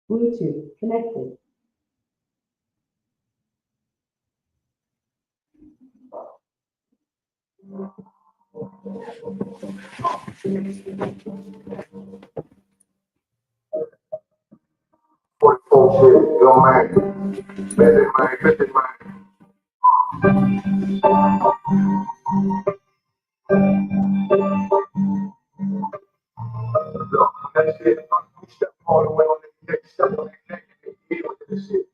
Bluetooth connected. Shit, yo, man. Listen, man. Look, that shit, we step all the way on the next step on the neck and deal with this shit.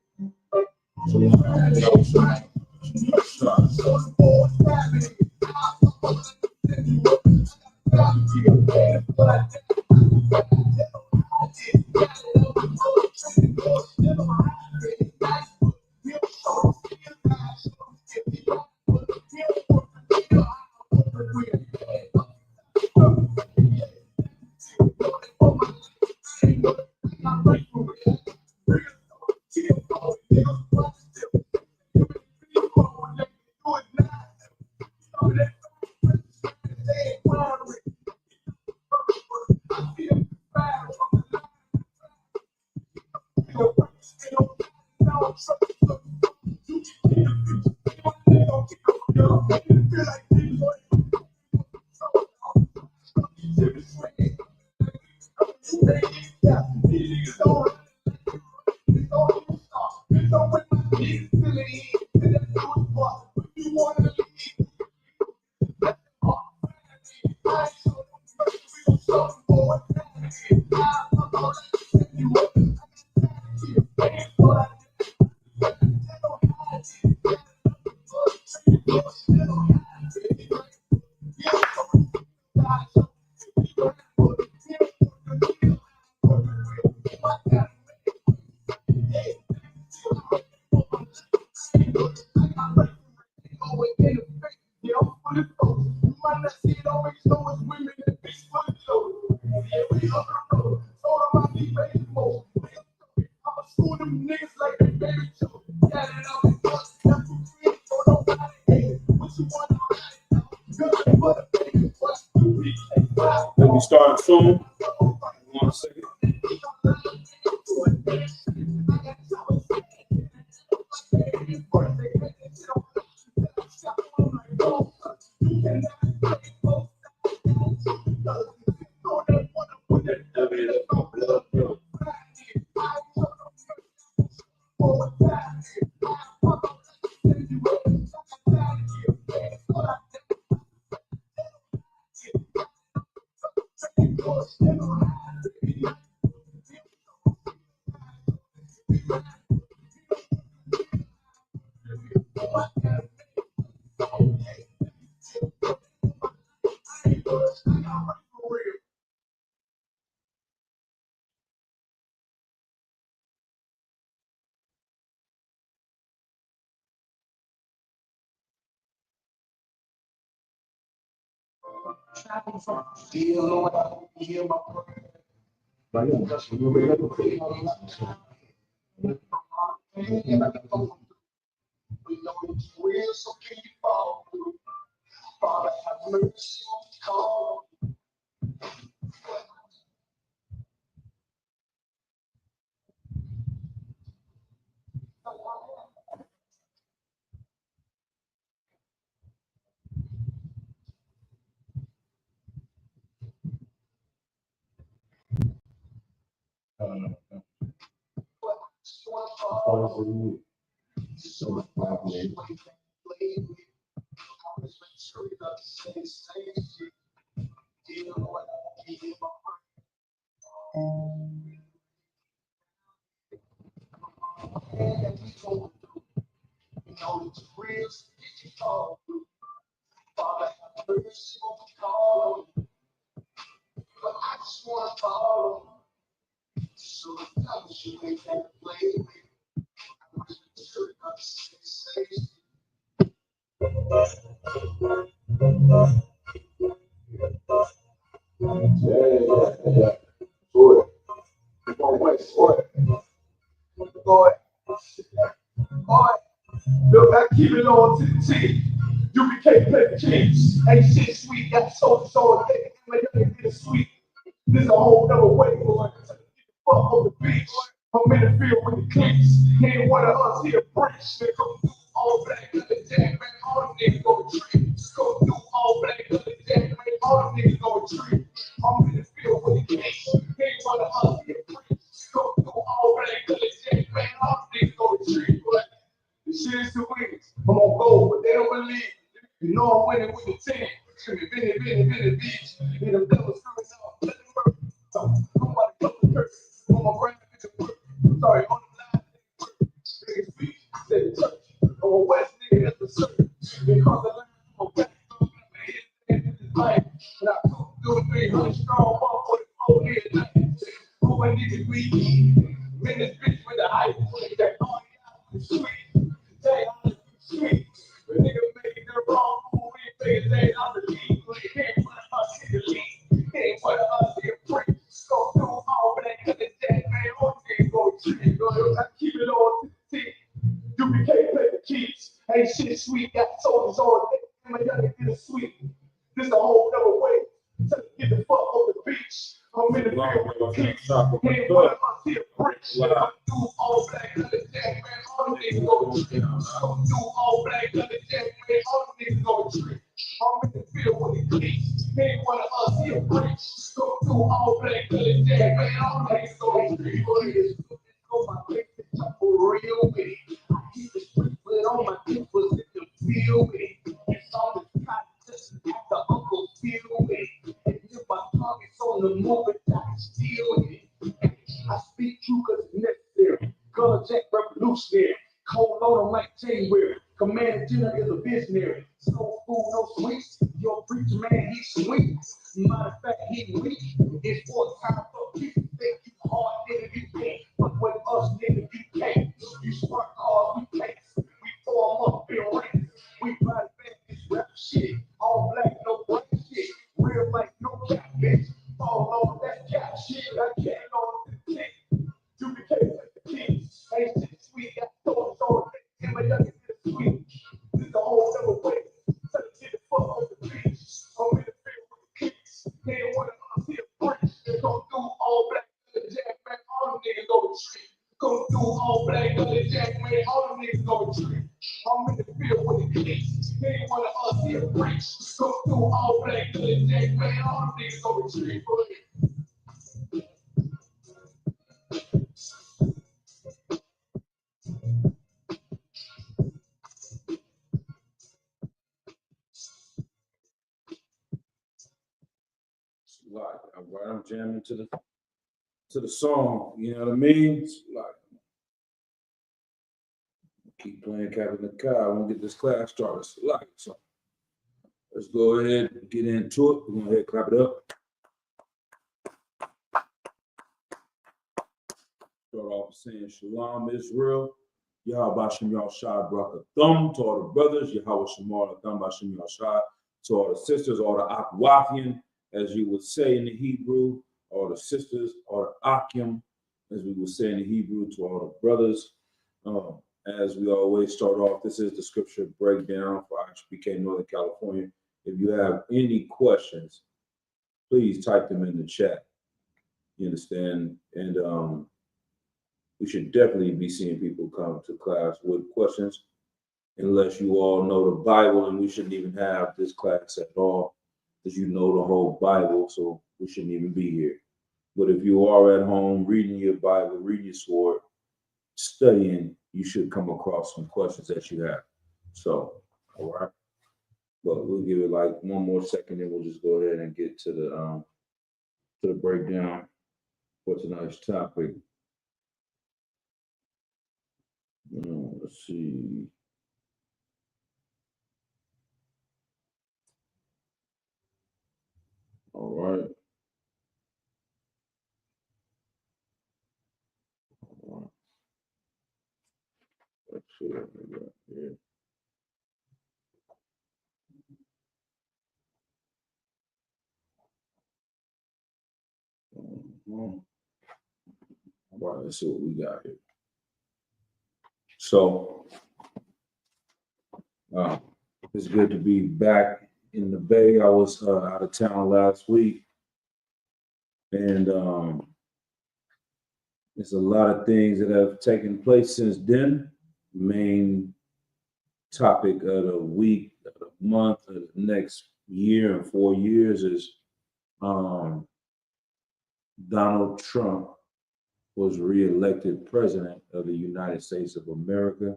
Let me start soon. 1 second. Dear Lord, I hope you hear my prayer. We know it's real, so can you follow through? Father, have mercy on the call. Father, have mercy on the call. But I just want to follow. So the devil should make that play with. I was sure not to say. Yeah. Boy. Boy. Look, I keep it on to the T. You became play games. Ain't shit sweet. Got so thick. Like you get sweet. This a whole nother way. Fuck on the beach. My cleats. Ain't one of us here preach. They go through all black of the jack, man. All them niggas go retreat. Go through all black of the jack, man. All them niggas go retreat. I'm in the field with the case. Ain't one of us here preach. Go through all black of the jack, man. All them niggas go retreat. The shit is the wings. I'm on gold, but they don't believe. You know I'm winning with the 10. Vinny, beach. And them devils screwing up. Let them work. So, I'm about to cut the curse. I'm gonna grind it to work. Sorry, on the line, niggas speak, said the church. I'm a West nigga, that's the church. They cross the line, I'm a back, I'm in this life. And I come through 300 strong, 144 here tonight. Who my niggas we eat? Man, this bitch with the hype. That all y'all is sweet. Say I'm sweet. The nigga making the wrong move, we ain't say I'm the lead. He can't put us in the lead. He ain't put us in the free. Go through all that, cause it's that man on there, go treat. I keep it all to the T. You can't play the keys. Ain't shit sweet, got soldiers on it. My youngin' get a sweet. This a whole other way. So get the fuck on the beach. I'm in the field with the keys. Ain't one of us here rich. Go through all black of the jack, man. All the niggas go treat. Go through all black of the jack, man. All the niggas go treat. I'm in the field with the keys. Ain't one of us here rich. Go through all black of the jack, man. All the niggas go treat. On my face, for real with it. I keep the street foot on my feet, was in the field with it. It's on the competition, the uncle feel with it. And if my tongue is on the move, I can steal with it. I speak true cause it's necessary. Gun jack revolutionary. Cold on like January. Commander General is a visionary. No food, no sweets. Your preacher man, he's sweet. Matter of fact, he weak. It's war time for people. Think you hard, nigga, you can't. But with us, nigga, you can't. You smart cars, we can't. We form up in ranks. We body back this rap shit. All black, no white shit. Real life, no cap, bitch. Fall on that cap shit. I can't on the kick. You became like the king. Ain't shit sweet, got thoughts on it. And my youngin' is sweet. This the whole other way. So get the fuck on the beach. I'm in the field with the kicks. Ain't one of us here French. They go through all black of the jack, man. All them niggas go retreat. Go through all black of the jack, man. All them niggas go retreat. I'm in the field with the kicks. Ain't one of us here French. Go through all black of the jack, man. All them niggas go retreat. Like, all right, I'm jamming to the song. You know what I mean? It's like, keep playing Captain the Car. I want to get this class started. Like, so let's go ahead and get into it. We're gonna go ahead and clap it up. Start off saying Shalom Israel. Yahweh Bashem Yahshai Baraka Thumb to all the brothers. Yahweh Shamar Thumb Bashem Yahshai to all the sisters, all the Akwafian, as you would say in the Hebrew, all the sisters, all the Akim, as we would say in the Hebrew, to all the brothers. As we always start off, this is the scripture breakdown for HBK Northern California. If you have any questions, please type them in the chat. You understand? And we should definitely be seeing people come to class with questions, unless you all know the Bible, and we shouldn't even have this class at all, because you know the whole Bible, so we shouldn't even be here. But if you are at home reading your Bible, reading your sword, studying, you should come across some questions that you have. So, all right. But we'll give it like one more second, and we'll just go ahead and get to the breakdown for tonight's topic. Let's see. All right. Let's see what we got here. All right, let's see what we got here. So, it's good to be back in the Bay. I was out of town last week, and There's a lot of things that have taken place since then. Main topic of the week, of the month, of the next year and 4 years is um, Donald Trump was reelected president of the United States of America.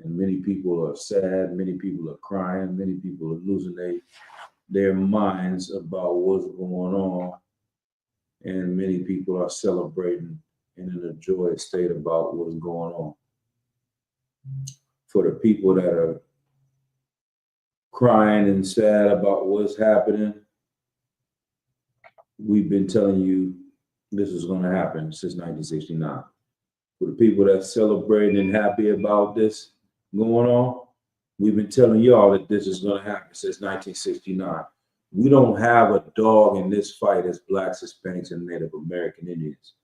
And many people are sad, many people are crying, many people are losing their minds about what's going on. And many people are celebrating and in a joyous state about what's going on. For the people that are crying and sad about what's happening, we've been telling you this is going to happen since 1969. For the people that's celebrating and happy about this going on, we've been telling y'all that this is going to happen since 1969. We don't have a dog in this fight as Blacks, Hispanics, and Native American Indians.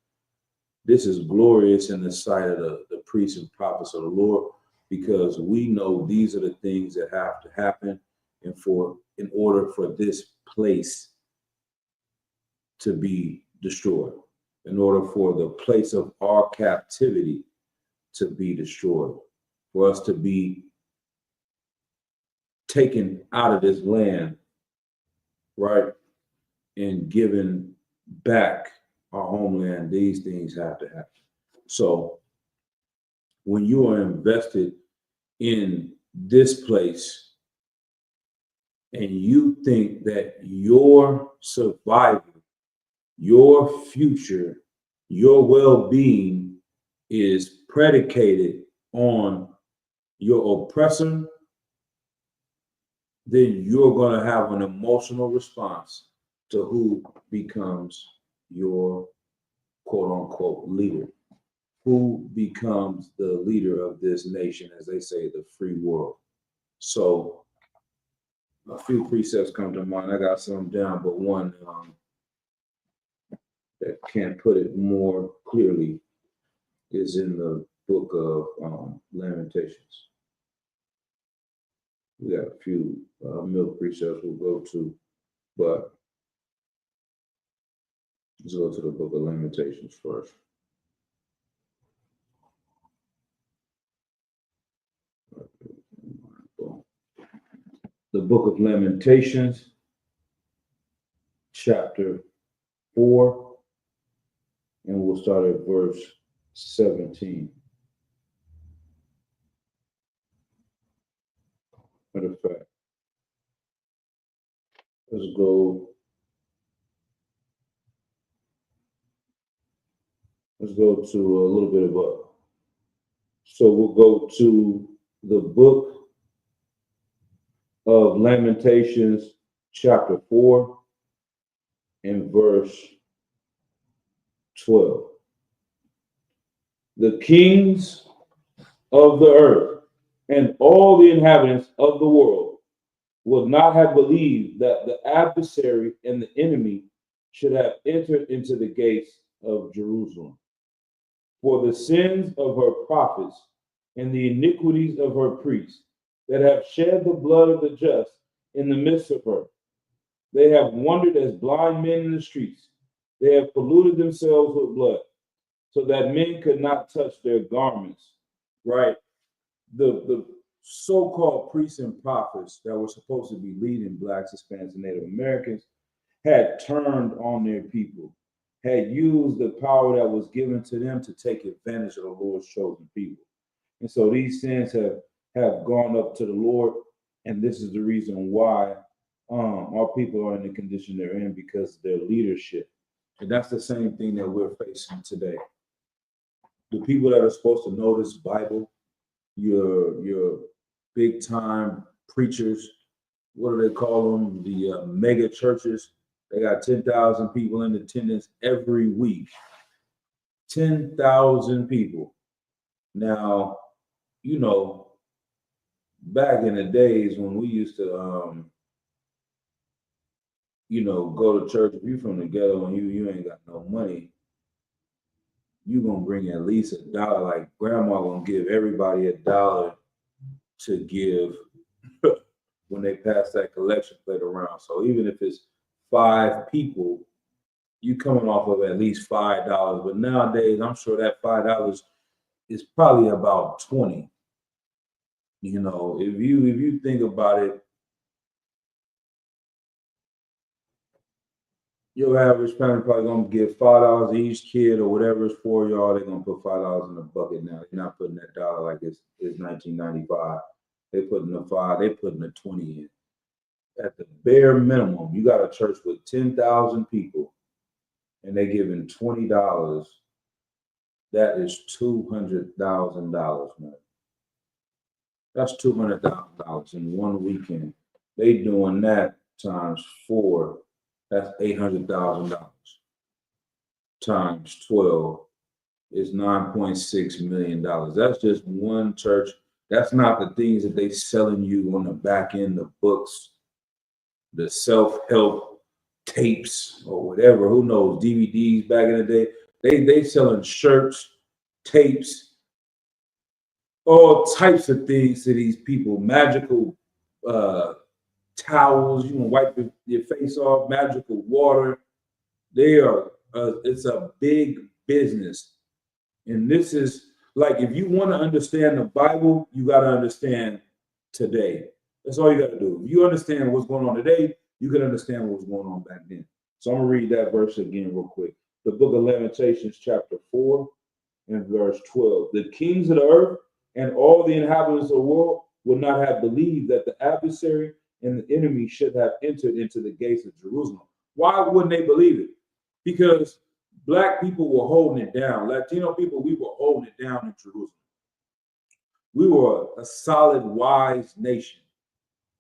This is glorious in the sight of the priests and prophets of the Lord, because we know these are the things that have to happen in order for this place to be destroyed, in order for the place of our captivity to be destroyed, for us to be taken out of this land, right, and given back our homeland. These things have to happen. So when you are invested in this place and you think that your survival, your future, your well-being is predicated on your oppressor, then you're going to have an emotional response to who becomes your quote unquote leader, who becomes the leader of this nation, as they say, the free world. So a few precepts come to mind. I got some down, but one that can't put it more clearly is in the book of Lamentations. We got a few milk precepts we'll go to, but let's go to the book of Lamentations first. The book of Lamentations, chapter 4, and we'll start at verse 17. Matter of fact, let's go to a little bit above. So we'll go to the book of Lamentations, chapter 4, and verse 12. The kings of the earth and all the inhabitants of the world would not have believed that the adversary and the enemy should have entered into the gates of Jerusalem. For the sins of her prophets and the iniquities of her priests that have shed the blood of the just in the midst of her. They have wandered as blind men in the streets. They have polluted themselves with blood, so that men could not touch their garments. Right? The so-called priests and prophets that were supposed to be leading Blacks, Hispanics, and Native Americans had turned on their people, had used the power that was given to them to take advantage of the Lord's chosen people. And so these sins have gone up to the Lord, and this is the reason why our people are in the condition they're in, because of their leadership. And that's the same thing that we're facing today. The people that are supposed to know this Bible, your big time preachers, what do they call them? The mega churches. They got 10,000 people in attendance every week. 10,000 people. Now, you know, back in the days when we used to, go to church, if you're from the ghetto and you ain't got no money, you're going to bring at least $1. Like grandma going to give everybody $1 to give when they pass that collection plate around. So even if it's 5 people, you coming off of at least $5. But nowadays, I'm sure that $5 is probably about 20. You know, if you think about it, your average family probably gonna give $5 each kid or whatever it's for y'all. They're gonna put $5 in the bucket now. They're not putting that dollar like it's 1995. They putting the five, they putting the 20 in. At the bare minimum, you got a church with 10,000 people and they giving $20. That is $200,000, man. That's $200,000 in one weekend. They doing that times 4. That's $800,000 times 12 is $9.6 million. That's just one church. That's not the things that they selling you on the back end, the books, the self-help tapes or whatever. Who knows? DVDs back in the day. They selling shirts, tapes, all types of things to these people. Magical towels, you can wipe your face off, magical water. They are, it's a big business. And this is like, if you want to understand the Bible, you got to understand today. That's all you got to do. If you understand what's going on today, you can understand what was going on back then. So I'm going to read that verse again real quick. The book of Lamentations, chapter 4 and verse 12. The kings of the earth and all the inhabitants of the world would not have believed that the adversary and the enemy should have entered into the gates of Jerusalem. Why wouldn't they believe it? Because Black people were holding it down. Latino people, we were holding it down in Jerusalem. We were a solid, wise nation.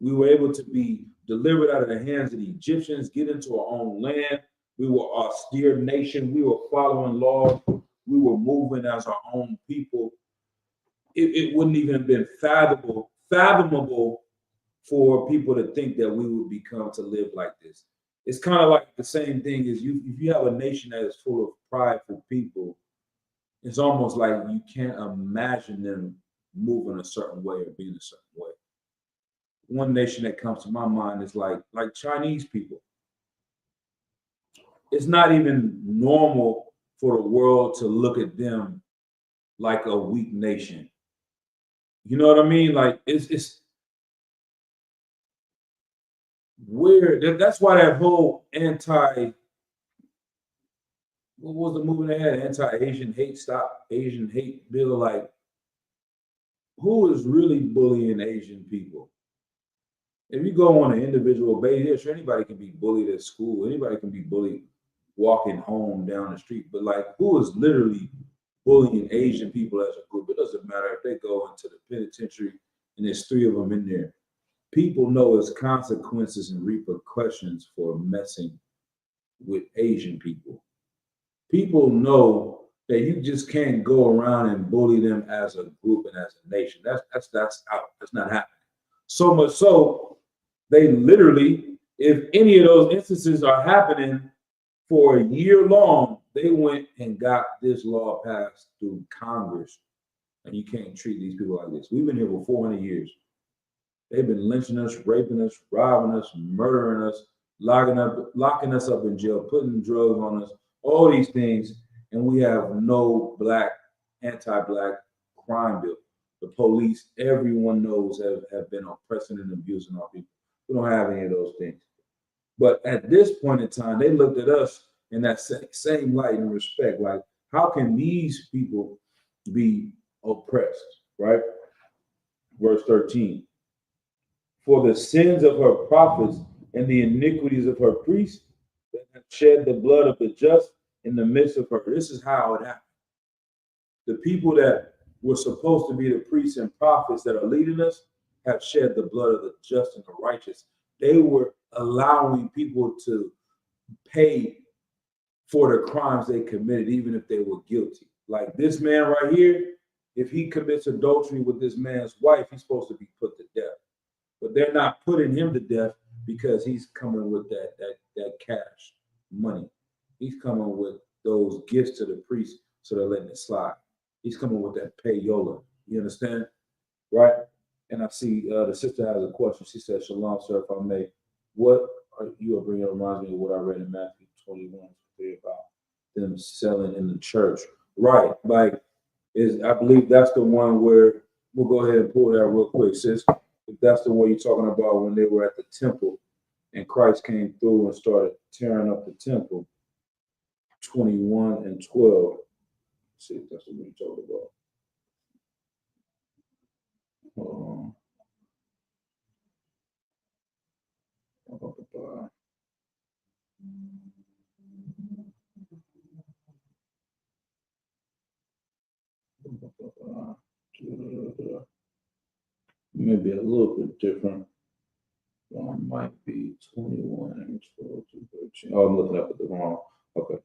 We were able to be delivered out of the hands of the Egyptians, get into our own land. We were an austere nation. We were following laws. We were moving as our own people. It wouldn't even have been fathomable for people to think that we would become to live like this. It's kind of like the same thing as if you have a nation that is full of prideful people, it's almost like you can't imagine them moving a certain way or being a certain way. One nation that comes to my mind is like Chinese people. It's not even normal for the world to look at them like a weak nation. You know what I mean? Like it's weird. That's why that whole what was the movement they had? Anti-Asian hate, stop Asian hate bill. Like, who is really bullying Asian people? If you go on an individual basis, sure, anybody can be bullied at school. Anybody can be bullied walking home down the street. But like, who is literally bullying Asian people as a group? It doesn't matter if they go into the penitentiary and there's 3 of them in there. People know there's consequences and repercussions for messing with Asian people. People know that you just can't go around and bully them as a group and as a nation. That's out. That's not happening. So much so, they literally, if any of those instances are happening for a year long, they went and got this law passed through Congress. And you can't treat these people like this. We've been here for 400 years. They've been lynching us, raping us, robbing us, murdering us, locking us up in jail, putting drugs on us, all these things, and we have no anti-Black crime bill. The police, everyone knows, have been oppressing and abusing our people. We don't have any of those things. But at this point in time, they looked at us in that same light and respect. Like, how can these people be oppressed, right? Verse 13. For the sins of her prophets and the iniquities of her priests that have shed the blood of the just in the midst of her. This is how it happened. The people that were supposed to be the priests and prophets that are leading us have shed the blood of the just and the righteous. They were allowing people to pay for the crimes they committed, even if they were guilty. Like this man right here, if he commits adultery with this man's wife, he's supposed to be put to death. But they're not putting him to death because he's coming with that cash money. He's coming with those gifts to the priest, so they're letting it slide. He's coming with that payola. You understand? Right? And I see the sister has a question. She said, Shalom, sir, if I may. What are you bringing reminds me of what I read in Matthew 21 about them selling in the church. Right. Like is I believe that's the one where we'll go ahead and pull that real quick, sis. If that's the one you're talking about when they were at the temple and Christ came through and started tearing up the temple, 21 and 12. Let's see if that's what we're talking about. Maybe a little bit different. One might be 21 and 12 to 13. Oh, I'm looking up at the wrong. Okay.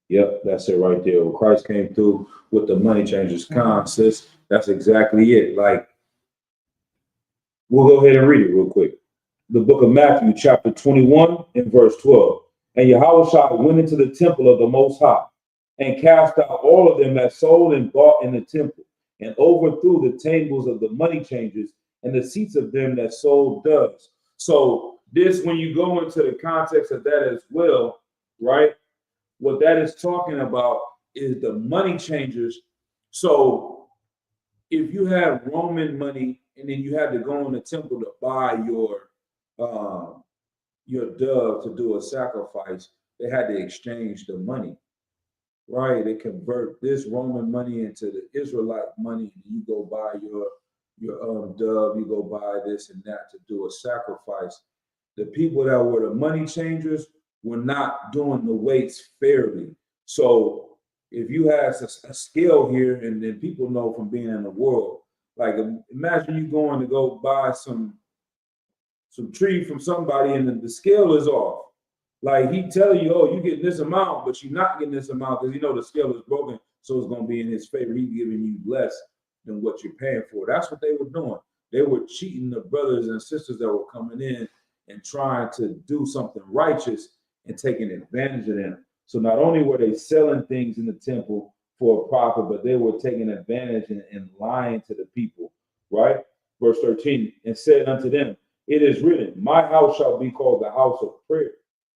Yep, that's it right there. When Christ came through with the money changers sis, that's exactly it. Like, we'll go ahead and read it real quick. The book of Matthew, chapter 21 and verse 12. And Yahushua went into the temple of the Most High and cast out all of them that sold and bought in the temple, and overthrew the tables of the money changers and the seats of them that sold doves. So this, when you go into the context of that as well, right? What that is talking about is the money changers. So if you have Roman money and then you had to go in the temple to buy your dove to do a sacrifice, they had to exchange the money, right? They convert this Roman money into the Israelite money, and you go buy your dove, you go buy this and that to do a sacrifice. The people that were the money changers were not doing the weights fairly. So if you have a scale here, and then people know from being in the world, like imagine you going to go buy some tree from somebody and the scale is off. Like he tell you, oh, you getting this amount, but you're not getting this amount because the scale is broken, so it's gonna be in his favor. He's giving you less than what you're paying for. That's what they were doing. They were cheating the brothers and sisters that were coming in and trying to do something righteous and taking advantage of them. So not only were they selling things in the temple for a profit, but they were taking advantage and lying to the people, right? Verse 13, and said unto them, it is written, my house shall be called the house of prayer,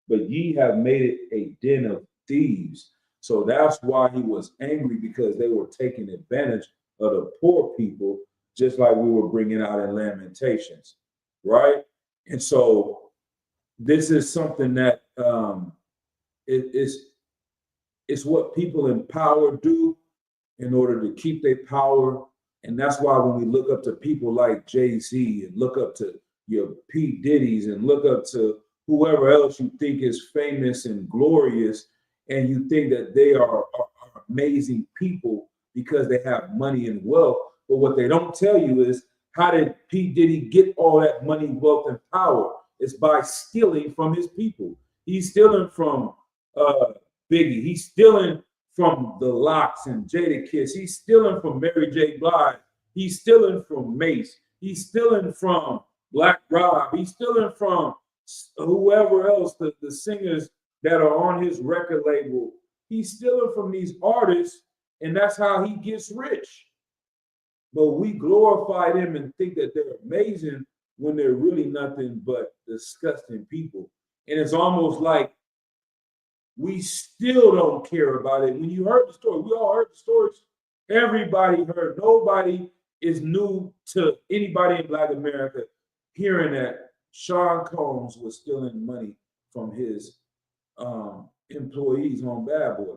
but ye have made it a den of thieves. So that's why he was angry, because they were taking advantage of the poor people, just like we were bringing out in Lamentations, right? And so this is something that it's what people in power do in order to keep their power. And that's why when we look up to people like Jay-Z and look up to your P. Diddy's and look up to whoever else you think is famous and glorious, and you think that they are amazing people because they have money and wealth. But what they don't tell you is, how did P. Diddy get all that money, wealth, and power? It's by stealing from his people. He's stealing from Biggie. He's stealing from the Locks and Jadakiss. He's stealing from Mary J. Blige. He's stealing from Mace. He's stealing from Black Rob. He's stealing from whoever else, the singers that are on his record label. He's stealing from these artists, and that's how he gets rich. But we glorify them and think that they're amazing when they're really nothing but disgusting people. And it's almost like we still don't care about it. When you heard the story, we all heard the stories. Everybody heard. Nobody is new to anybody in Black America hearing that Sean Combs was stealing money from his employees on Bad Boy.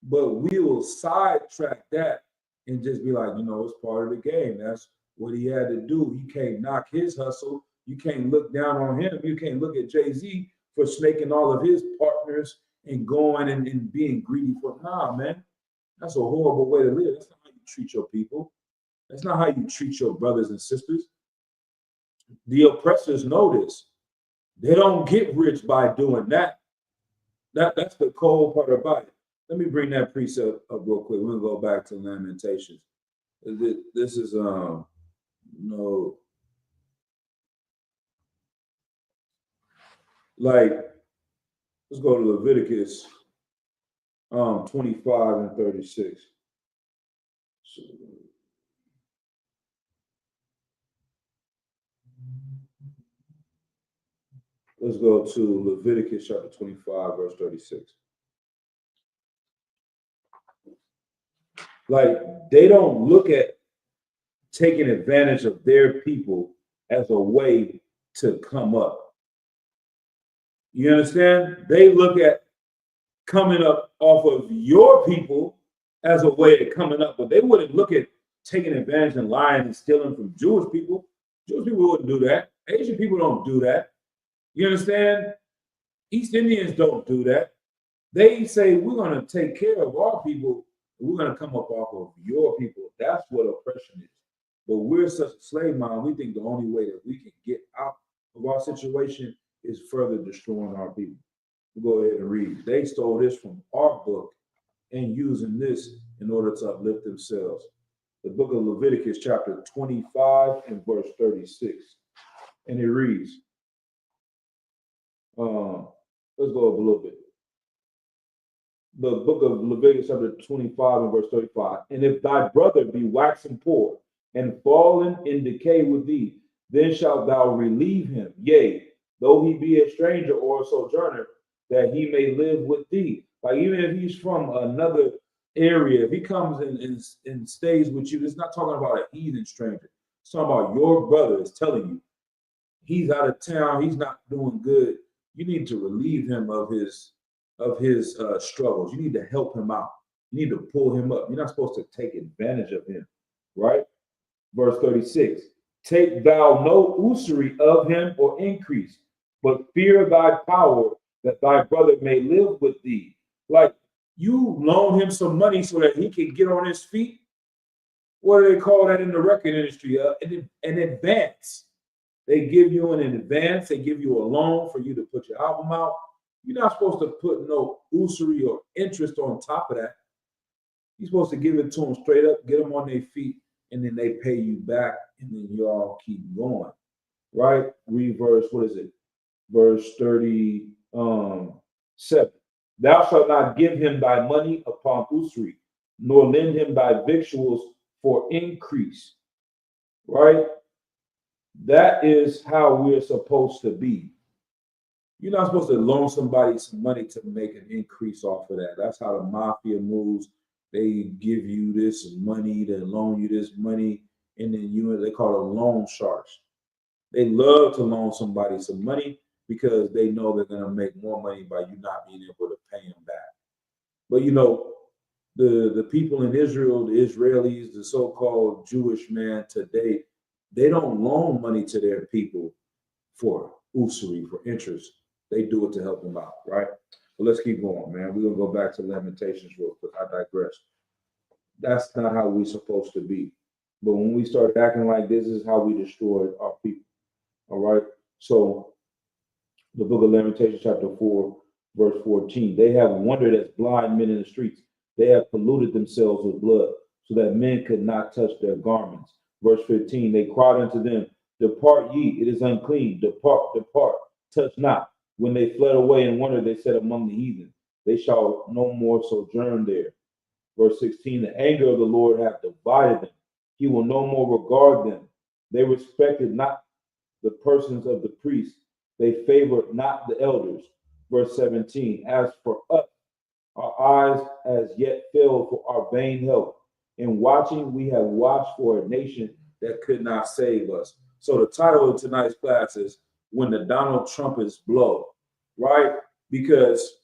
But we will sidetrack that and just be like, it's part of the game. That's what he had to do. You can't knock his hustle. You can't look down on him. You can't look at Jay-Z for snaking all of his partners and going and being greedy for. Nah, man. That's a horrible way to live. That's not how you treat your people. That's not how you treat your brothers and sisters. The oppressors know this. They don't get rich by doing that. That's the cold part about it. Let me bring that precept up real quick. We'll go back to Lamentations. This is like, let's go to Leviticus 25 and 36. So, Let's go to Leviticus chapter 25, verse 36. Like, they don't look at taking advantage of their people as a way to come up. You understand? They look at coming up off of your people as a way of coming up, but they wouldn't look at taking advantage and lying and stealing from Jewish people. Jewish people wouldn't do that. Asian people don't do that. You understand? East Indians don't do that. They say, we're going to take care of our people, and we're going to come up off of your people. That's what oppression is. But we're such a slave mind, we think the only way that we can get out of our situation is further destroying our people. We'll go ahead and read. They stole this from our book and using this in order to uplift themselves. The book of Leviticus, chapter 25 and verse 36. And it reads, let's go up a little bit. The book of Leviticus, chapter 25 and verse 35. And if thy brother be waxen poor and fallen in decay with thee, then shalt thou relieve him, yea, though he be a stranger or a sojourner, that he may live with thee. Like, even if he's from another area, if he comes and stays with you, it's not talking about a heathen stranger. It's talking about your brother is telling you he's out of town, he's not doing good. You need to relieve him of his struggles. You need to help him out. You need to pull him up. You're not supposed to take advantage of him, right? Verse 36, take thou no usury of him or increase, but fear thy power, that thy brother may live with thee. Like, you loan him some money so that he can get on his feet. What do they call that in the record industry? An advance. They give you an advance. They give you a loan for you to put your album out. You're not supposed to put no usury or interest on top of that. You're supposed to give it to them straight up, get them on their feet, and then they pay you back, and then y'all keep going, right? Read verse, what is it? Verse 37. Thou shalt not give him thy money upon usury, nor lend him thy victuals for increase, right? That is how we're supposed to be. You're not supposed to loan somebody some money to make an increase off of that. That's how the mafia moves. They give you this money, they loan you this money, and then they call it loan sharks. They love to loan somebody some money because they know they're going to make more money by you not being able to pay them back. But the people in Israel, the Israelis, the so-called Jewish man today, they don't loan money to their people for usury, for interest. They do it to help them out, right? But let's keep going, man. We're going to go back to Lamentations real quick. I digress. That's not how we're supposed to be. But when we start acting like this is how we destroy our people, all right? So the book of Lamentations, chapter 4, verse 14. They have wandered as blind men in the streets. They have polluted themselves with blood, so that men could not touch their garments. Verse 15. They cried unto them, depart ye, it is unclean. Depart, depart, touch not. When they fled away and wondered, they said among the heathen, they shall no more sojourn there. Verse 16. The anger of the Lord hath divided them. He will no more regard them. They respected not the persons of the priests. They favored not the elders. Verse 17. As for us, our eyes as yet failed for our vain help. In watching, we have watched for a nation that could not save us. So the title of tonight's class is When the Donald Trumpets Blow, right? Because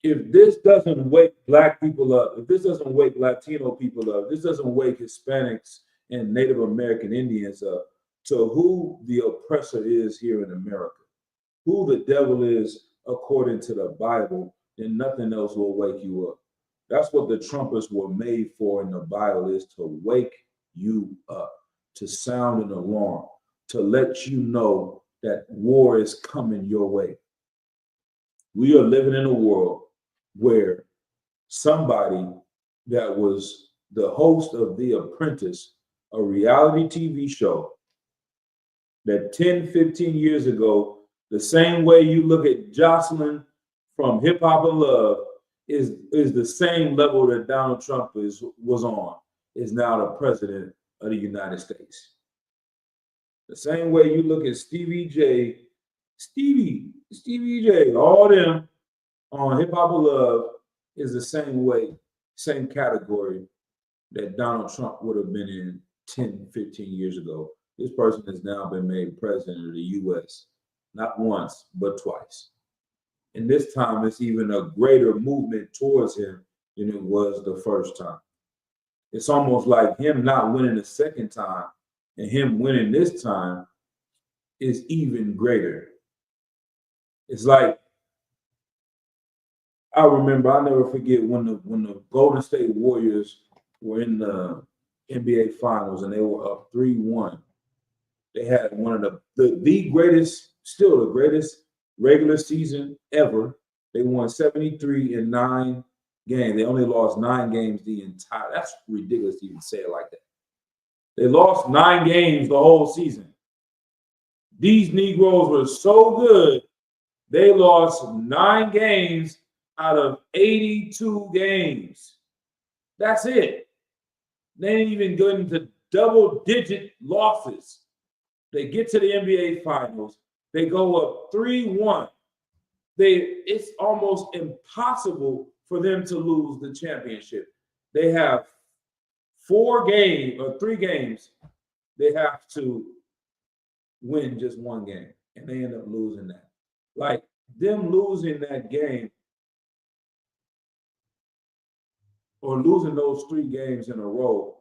if this doesn't wake Black people up, if this doesn't wake Latino people up, if this doesn't wake Hispanics and Native American Indians up to who the oppressor is here in America, who the devil is according to the Bible, then nothing else will wake you up. That's what the trumpets were made for in the Bible, is to wake you up, to sound an alarm, to let you know that war is coming your way. We are living in a world where somebody that was the host of The Apprentice, a reality TV show that 10, 15 years ago, the same way you look at Jocelyn from Hip Hop and Love is the same level that Donald Trump was on, is now the president of the United States. The same way you look at Stevie J, Stevie J, all them on Hip Hop of Love is the same way, same category that Donald Trump would have been in 10, 15 years ago. This person has now been made president of the US, not once, but twice. And this time it's even a greater movement towards him than it was the first time. It's almost like him not winning the second time and him winning this time is even greater. It's like I remember, I'll never forget when the Golden State Warriors were in the NBA Finals and they were up 3-1. They had one of the greatest, still the greatest regular season ever. They won 73 in 9 games. They only lost 9 games the entire. That's ridiculous to even say it like that. They lost 9 games the whole season. These Negroes were so good, they lost 9 games out of 82 games. That's it. They didn't even go into double-digit losses. They get to the NBA Finals. They go up 3-1. It's almost impossible for them to lose the championship. They have 3 games. They have to win just 1 game, and they end up losing that. Like them losing that game or losing those 3 games in a row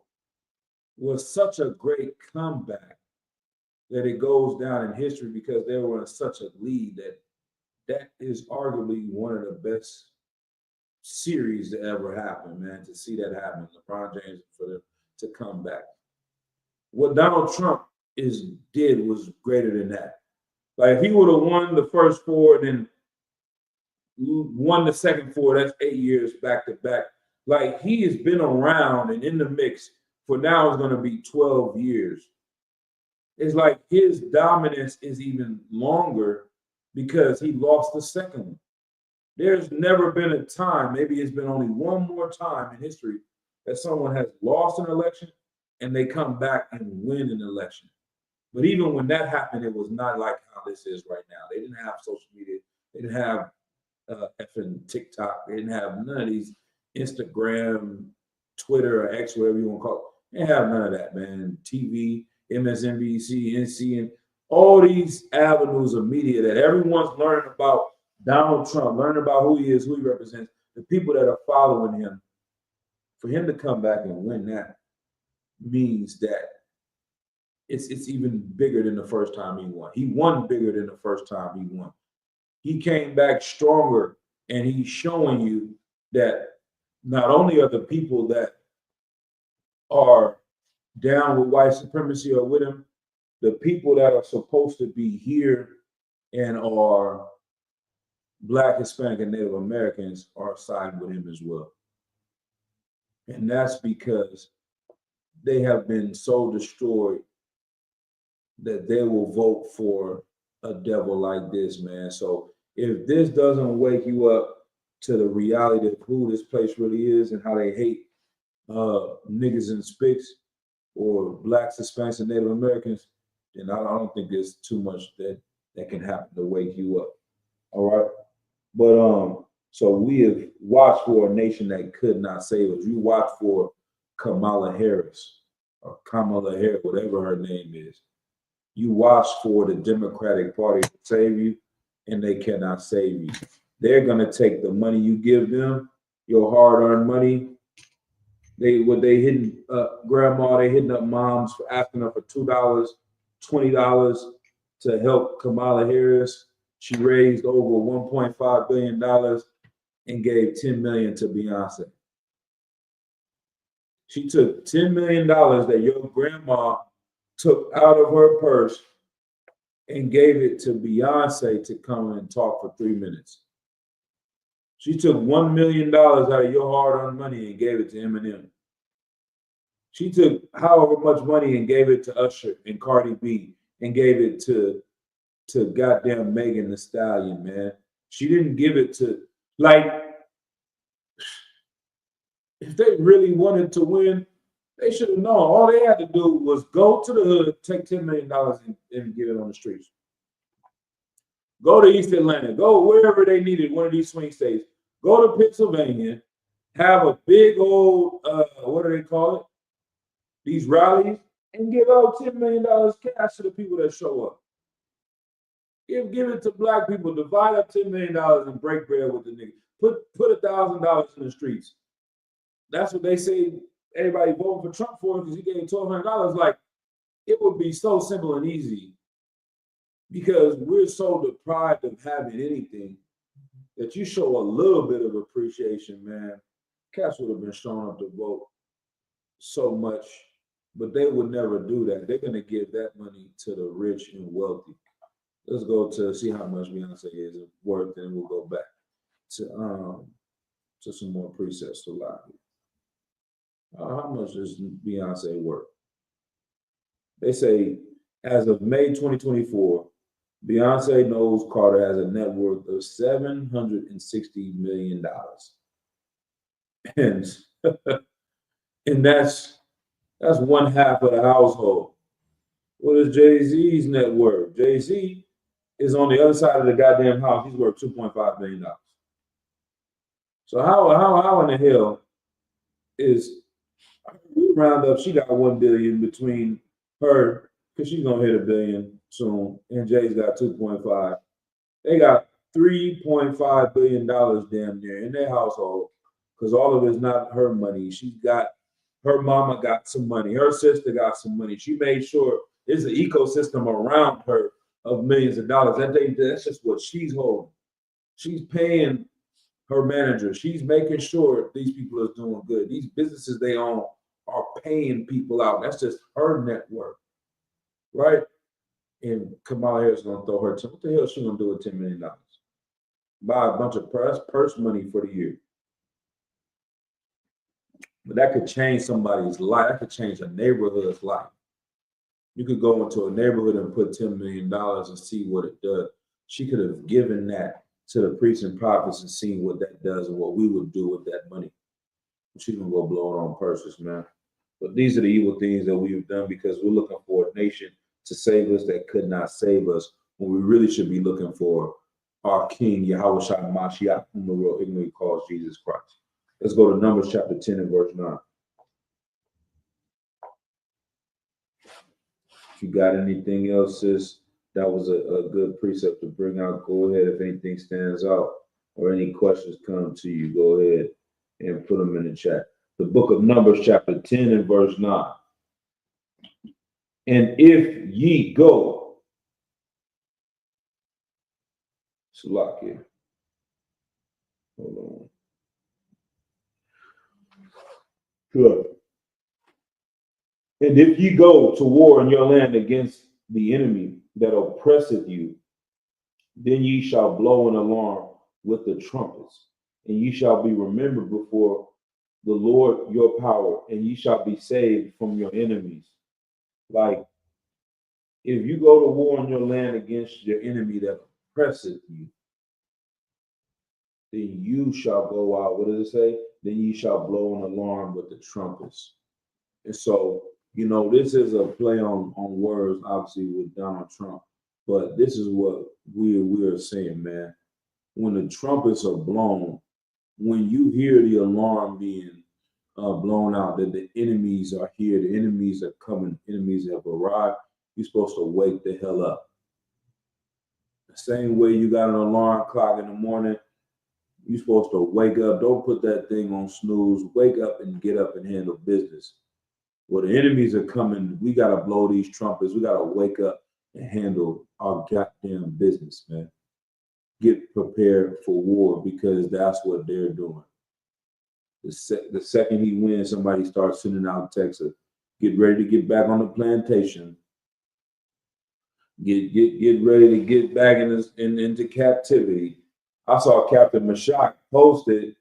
was such a great comeback that it goes down in history because they were in such a lead that is arguably one of the best series to ever happen, man, to see that happen. LeBron James for them to come back. What Donald Trump did was greater than that. Like if he would have won the first 4 and then won the second 4, that's 8 years back to back. Like he has been around and in the mix for now it's going to be 12 years. It's like his dominance is even longer because he lost the second one. There's never been a time, maybe it's been only one more time in history that someone has lost an election and they come back and win an election. But even when that happened, it was not like how this is right now. They didn't have social media. They didn't have effing TikTok. They didn't have none of these Instagram, Twitter, or X, whatever you want to call it. They didn't have none of that, man. TV, MSNBC, NC, and all these avenues of media that everyone's learning about Donald Trump, learning about who he is, who he represents, the people that are following him. For him to come back and win that means that it's even bigger than the first time he won. He won bigger than the first time he won. He came back stronger, and he's showing you that not only are the people that are down with white supremacy or with him, the people that are supposed to be here and are Black, Hispanic, and Native Americans are siding with him as well. And that's because they have been so destroyed that they will vote for a devil like this, man. So if this doesn't wake you up to the reality of who this place really is and how they hate niggas and spics or Blacks, Hispanics, and Native Americans, then I don't think there's too much that can happen to wake you up. All right. But so we have watched for a nation that could not save us. You watch for Kamala Harris or Kamala Harris, whatever her name is. You watch for the Democratic Party to save you, and they cannot save you. They're gonna take the money you give them, your hard-earned money. They hitting grandma, they hitting up moms for asking her for $2, $20 to help Kamala Harris. She raised over $1.5 billion and gave $10 million to Beyonce. She took $10 million that your grandma took out of her purse and gave it to Beyonce to come and talk for 3 minutes. She took $1 million out of your hard-earned money and gave it to Eminem. She took however much money and gave it to Usher and Cardi B and gave it to goddamn Megan Thee Stallion, man. She didn't give it to, like, if they really wanted to win, they should have known. All they had to do was go to the hood, take $10 million and give it on the streets. Go to East Atlanta. Go wherever they needed, one of these swing states. Go to Pennsylvania. Have a big old, what do they call it? These rallies. And give out $10 million cash to the people that show up. Give it to black people. Divide up $10 million and break bread with the niggas. Put $1,000 in the streets. That's what they say everybody voting for Trump for, because he gave $1,200. Like, it would be so simple and easy, because we're so deprived of having anything that you show a little bit of appreciation, man. Cats would have been showing up to vote so much, but they would never do that. They're going to give that money to the rich and wealthy. Let's go to see how much Beyonce is worth, and we'll go back to some more presets to lie. How much is Beyonce worth? They say as of May 2024, Beyonce Knowles Carter has a net worth of $760 million. And, and that's one half of the household. What is Jay-Z's net worth? Jay-Z is on the other side of the goddamn house. He's worth $2.5 billion. So how in the hell is, we round up, she got $1 billion between her, because she's gonna hit $1 billion soon, and Jay's got 2.5. They got $3.5 billion damn near in their household, because all of it's not her money. She's got, her mama got some money, her sister got some money. She made sure there's an ecosystem around her of millions of dollars. That's just what she's holding. She's paying her manager. She's making sure these people are doing good. These businesses they own are paying people out. That's just her net worth, right? And Kamala Harris is gonna throw her. What the hell is she gonna do with $10 million? Buy a bunch of purse money for the year. But that could change somebody's life. That could change a neighborhood's life. You could go into a neighborhood and put $10 million and see what it does. She could have given that to the priests and prophets and seen what that does and what we would do with that money. She's gonna go blow it on purses, man. But these are the evil things that we've done, because we're looking for a nation to save us that could not save us, when we really should be looking for our King, Yahweh Shai Mashiach, whom the world ignorantly calls Jesus Christ. Let's go to Numbers chapter 10 and verse 9. If you got anything else, sis, that was a good precept to bring out. Go ahead. If anything stands out or any questions come to you, go ahead and put them in the chat. The book of Numbers chapter 10 and verse 9. And if ye go, Salakia, hold on. Good. And if ye go to war in your land against the enemy that oppresseth you, then ye shall blow an alarm with the trumpets, and ye shall be remembered before the Lord your power, and ye shall be saved from your enemies. Like, if you go to war in your land against your enemy that oppresseth you, then you shall go out. What does it say? Then ye shall blow an alarm with the trumpets. And so, you know, this is a play on words, obviously, with Donald Trump. But this is what we're saying, man. When the trumpets are blown, when you hear the alarm being blown out, that the enemies are here, the enemies are coming, enemies have arrived, you're supposed to wake the hell up. The same way you got an alarm clock in the morning, you're supposed to wake up. Don't put that thing on snooze. Wake up and get up and handle business. Well, the enemies are coming. We got to blow these trumpets. We got to wake up and handle our goddamn business, man. Get prepared for war, because that's what they're doing. The second he wins, somebody starts sending out texts. Get ready to get back on the plantation. Get ready to get back into captivity. I saw Captain Mashak posted,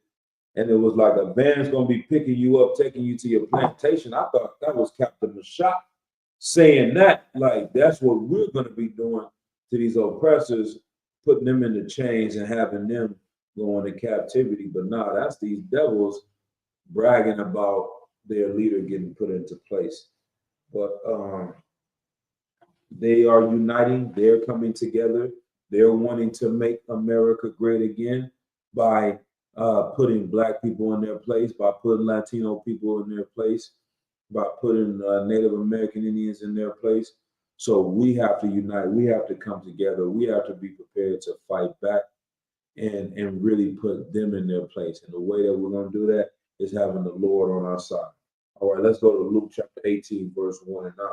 and it was like a van's gonna be picking you up, taking you to your plantation. I thought that was Captain Mashak saying that, like, that's what we're gonna be doing to these oppressors, putting them in the chains and having them go into captivity. But nah, that's these devils bragging about their leader getting put into place. But they are uniting, they're coming together, They're wanting to make America great again by putting black people in their place, by putting Latino people in their place, by putting Native American Indians in their place. So we have to unite. We have to come together. We have to be prepared to fight back and really put them in their place. And the way that we're going to do that is having the Lord on our side. All right, let's go to Luke chapter 18, verse 1 and 9.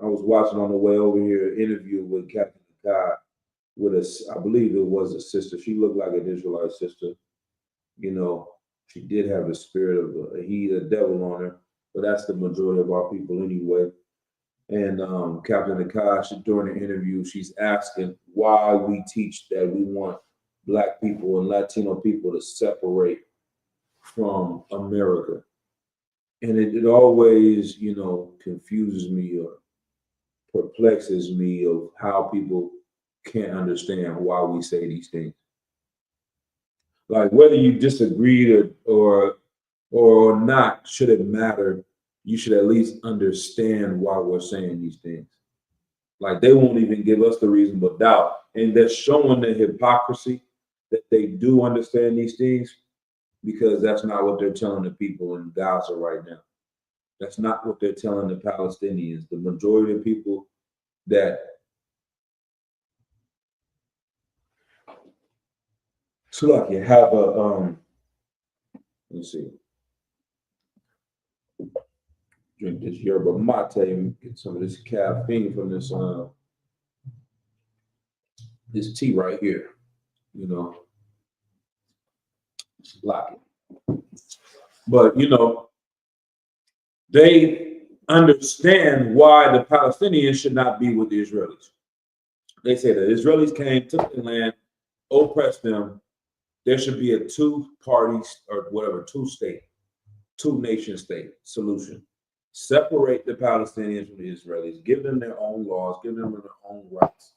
I was watching on the way over here an interview with Captain God with a, I believe it was a sister. She looked like an Israelite sister. You know, she did have the spirit of the devil on her, but that's the majority of our people anyway. And Captain Akash, during the interview, she's asking why we teach that we want Black people and Latino people to separate from America. And it always, you know, confuses me or perplexes me of how people can't understand why we say these things. Like whether you disagree or not, should it matter? You should at least understand why we're saying these things. Like they won't even give us the reasonable doubt, and they're showing the hypocrisy that they do understand these things because that's not what they're telling the people in Gaza right now. That's not what they're telling the Palestinians. The majority of people that so like you have a let's see, drink this yerba mate and get some of this caffeine from this tea right here. You know, block it. But you know, they understand why the Palestinians should not be with the Israelis. They say that Israelis came, took the land, oppressed them. There should be a two-party or whatever, two-state, two-nation state solution. Separate the Palestinians from the Israelis, give them their own laws, give them their own rights,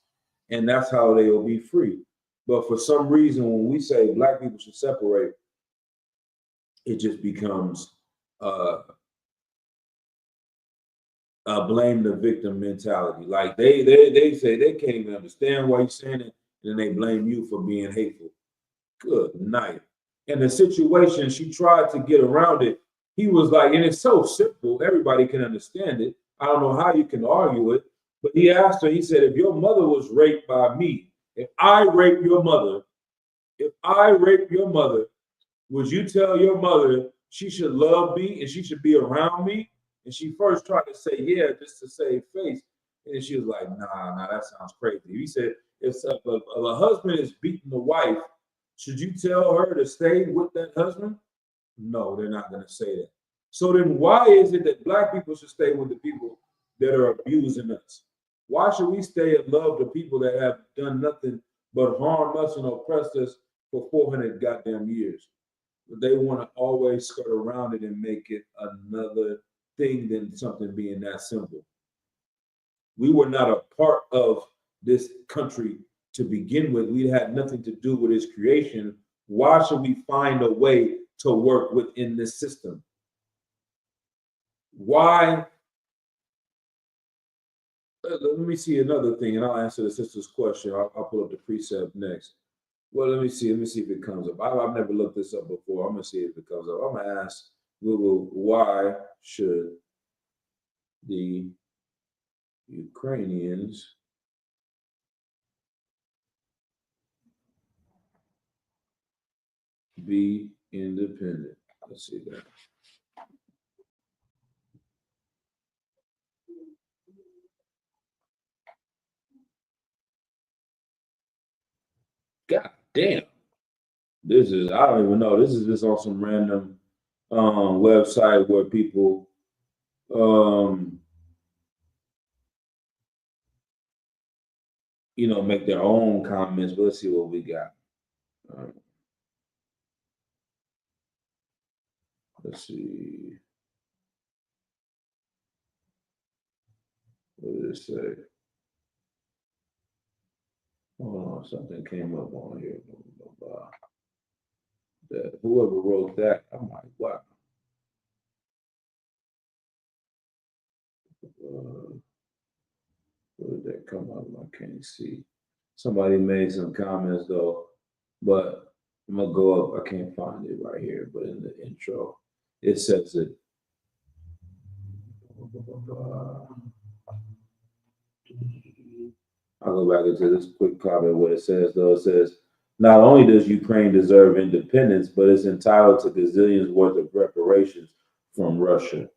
and that's how they will be free. But for some reason, when we say Black people should separate, it just becomes blame the victim mentality. Like they say they can't even understand why you're saying it, and then they blame you for being hateful. Good night. And the situation, she tried to get around it. He was like, and it's so simple, everybody can understand it. I don't know how you can argue it, but he asked her, he said, if your mother was raped by me, if I rape your mother, would you tell your mother she should love me and she should be around me? And she first tried to say, yeah, just to save face. And she was like, nah, that sounds crazy. He said, if a husband is beating the wife, should you tell her to stay with that husband? No, they're not going to say that. So then why is it that Black people should stay with the people that are abusing us? Why should we stay and love the people that have done nothing but harm us and oppressed us for 400 goddamn years? They want to always skirt around it and make it another thing than something being that simple. We were not a part of this country to begin with. We had nothing to do with its creation. Why should we find a way to work within this system? Why? Let me see another thing, and I'll answer the sister's question. I'll pull up the precept next. Well, let me see if it comes up. I've never looked this up before. I'm gonna see if it comes up. I'm gonna ask Google, why should the Ukrainians be independent? Let's see that. God damn. This is, I don't even know. This is just on some random website where people make their own comments. But let's see what we got. Let's see. What did it say? Oh, something came up on here. Blah, blah, blah. That whoever wrote that, I'm like, wow. Where did that come up? I can't see. Somebody made some comments though, but I'm gonna go up. I can't find it right here, but in the intro, it says it. I'll go back into this quick comment. What it says though, it says not only does Ukraine deserve independence, but it's entitled to gazillions worth of reparations from Russia.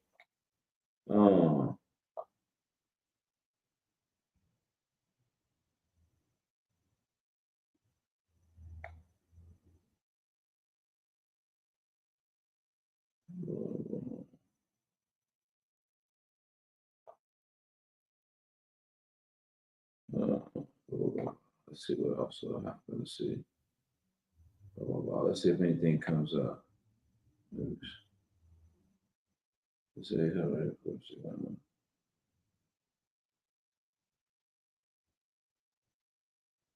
Oh, let's see what else will happen. Let's see. Let's see if anything comes up. Let's see how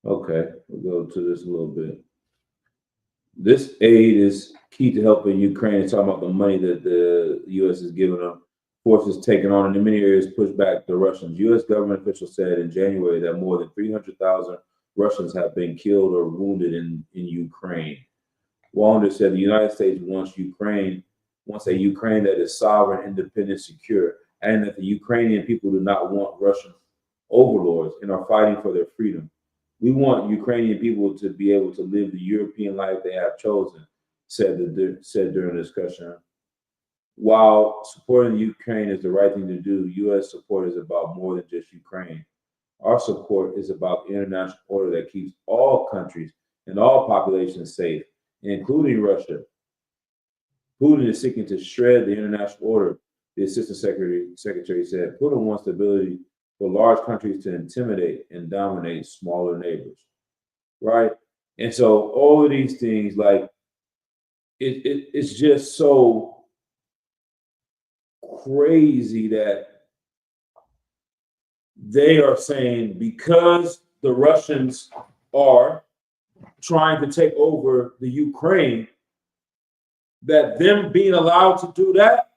okay, we'll go to this a little bit. This aid is key to helping Ukraine. It's talking about the money that the U.S. is giving them. Forces taken on in many areas push back the Russians. U.S. government officials said in January that more than 300,000 Russians have been killed or wounded in Ukraine. Wander said the United States wants a Ukraine that is sovereign, independent, secure, and that the Ukrainian people do not want Russian overlords and are fighting for their freedom. We want Ukrainian people to be able to live the European life they have chosen, said during the discussion. While supporting Ukraine is the right thing to do, U.S. support is about more than just Ukraine. Our support is about the international order that keeps all countries and all populations safe, including Russia. Putin is seeking to shred the international order, the assistant secretary said. Putin wants the ability for large countries to intimidate and dominate smaller neighbors, right? And so all of these things, like it's just so crazy that they are saying because the Russians are trying to take over the Ukraine, that them being allowed to do that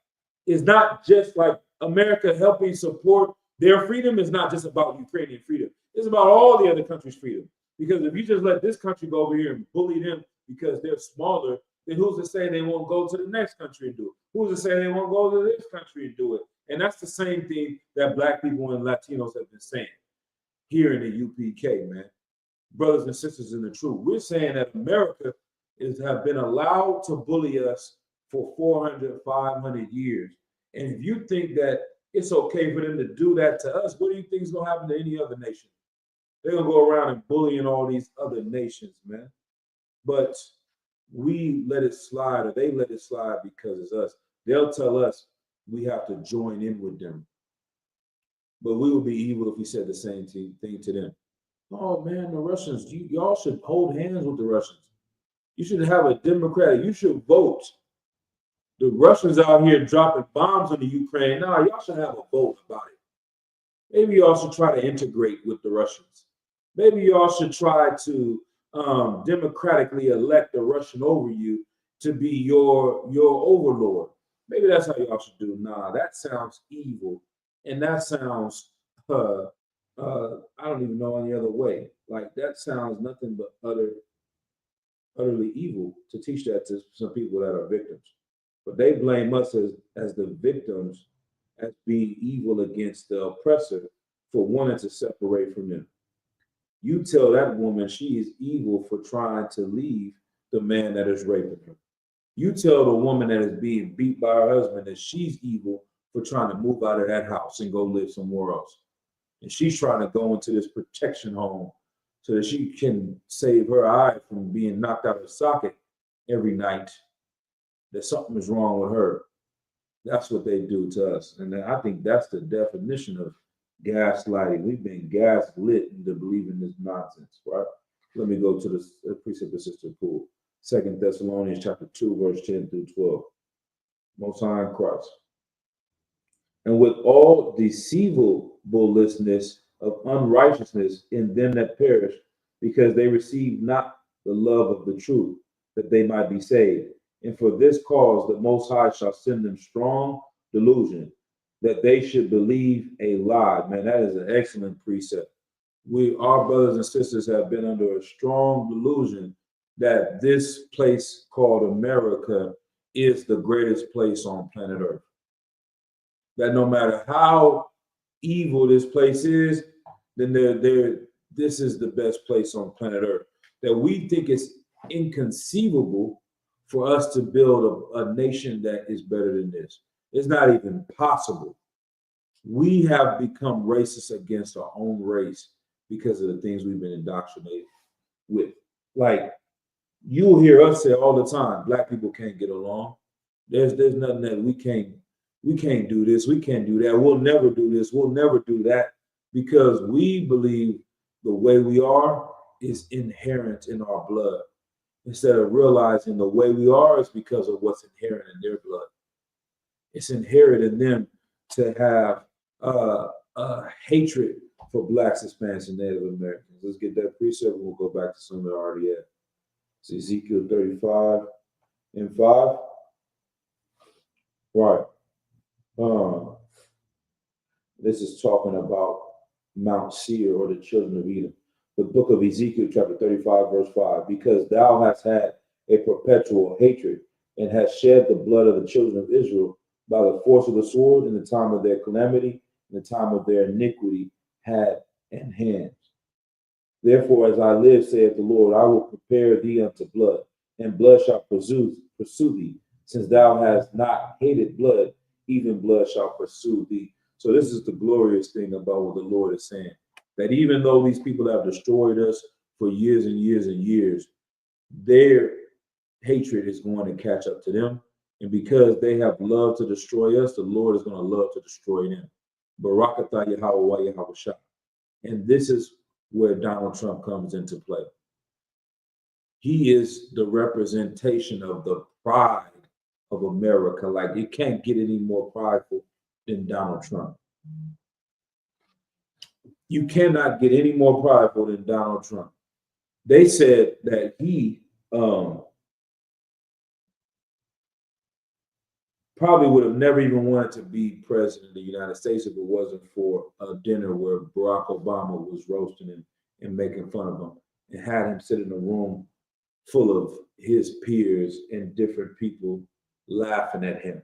is not just like America helping support their freedom. Is not just about Ukrainian freedom. It's about all the other countries' freedom. Because if you just let this country go over here and bully them because they're smaller, then who's to say they won't go to the next country and do it? Who's to say they won't go to this country and do it? And that's the same thing that Black people and Latinos have been saying here in the UPK, man. Brothers and sisters in the truth. We're saying that America have been allowed to bully us for 400, 500 years. And if you think that it's okay for them to do that to us, what do you think is going to happen to any other nation? They're going to go around and bullying all these other nations, man. But we let it slide, or they let it slide because it's us. They'll tell us we have to join in with them. But we would be evil if we said the same thing to them. Oh man, the Russians, y'all should hold hands with the Russians. You should have a democratic, you should vote. The Russians out here dropping bombs on the Ukraine. No, y'all should have a vote about it. Maybe y'all should try to integrate with the Russians. Maybe y'all should try to democratically elect a Russian over you to be your overlord. Maybe that's how y'all should do. Nah, that sounds evil, and that sounds I don't even know any other way. Like that sounds nothing but utterly evil to teach that to some people that are victims. But they blame us as the victims as being evil against the oppressor for wanting to separate from them. You tell that woman she is evil for trying to leave the man that is raping her. You tell the woman that is being beat by her husband that she's evil for trying to move out of that house and go live somewhere else. And she's trying to go into this protection home so that she can save her eye from being knocked out of the socket every night, that something is wrong with her. That's what they do to us. And I think that's the definition of gaslighting. We've been gaslit into believing this nonsense, right? Let me go to the precept of Sister Poole. 2 Thessalonians chapter 2, verse 10 through 12. Most High in Christ. And with all deceivableness of unrighteousness in them that perish, because they receive not the love of the truth, that they might be saved. And for this cause the Most High shall send them strong delusion, that they should believe a lie. Man, that is an excellent precept. Our brothers and sisters have been under a strong delusion that this place called America is the greatest place on planet Earth. That no matter how evil this place is, then this is the best place on planet Earth. That we think it's inconceivable for us to build a nation that is better than this. It's not even possible. We have become racist against our own race because of the things we've been indoctrinated with. Like, you'll hear us say all the time, black people can't get along. There's nothing that we can't do this, we can't do that, we'll never do this, we'll never do that, because we believe the way we are is inherent in our blood, instead of realizing the way we are is because of what's inherent in their blood. It's inherent in them to have hatred for blacks, Hispanics, and Native Americans. Let's get that precept and we'll go back to some that are already at. It's Ezekiel 35 and 5. Right. This is talking about Mount Seir, or the children of Edom. The book of Ezekiel, chapter 35, verse 5. Because thou hast had a perpetual hatred, and hast shed the blood of the children of Israel by the force of the sword in the time of their calamity, in the time of their iniquity, hat and hands. Therefore, as I live, saith the Lord, I will prepare thee unto blood, and blood shall pursue thee, since thou hast not hated blood, even blood shall pursue thee. So this is the glorious thing about what the Lord is saying, that even though these people have destroyed us for years and years and years, their hatred is going to catch up to them. And because they have loved to destroy us, the Lord is going to love to destroy them. Barakatah Yahweh Yahweh Shah. And this is where Donald Trump comes into play. He is the representation of the pride of America. Like, it can't get any more prideful than Donald Trump. You cannot get any more prideful than Donald Trump. They said that he probably would have never even wanted to be president of the United States if it wasn't for a dinner where Barack Obama was roasting him and making fun of him, and had him sit in a room full of his peers and different people laughing at him.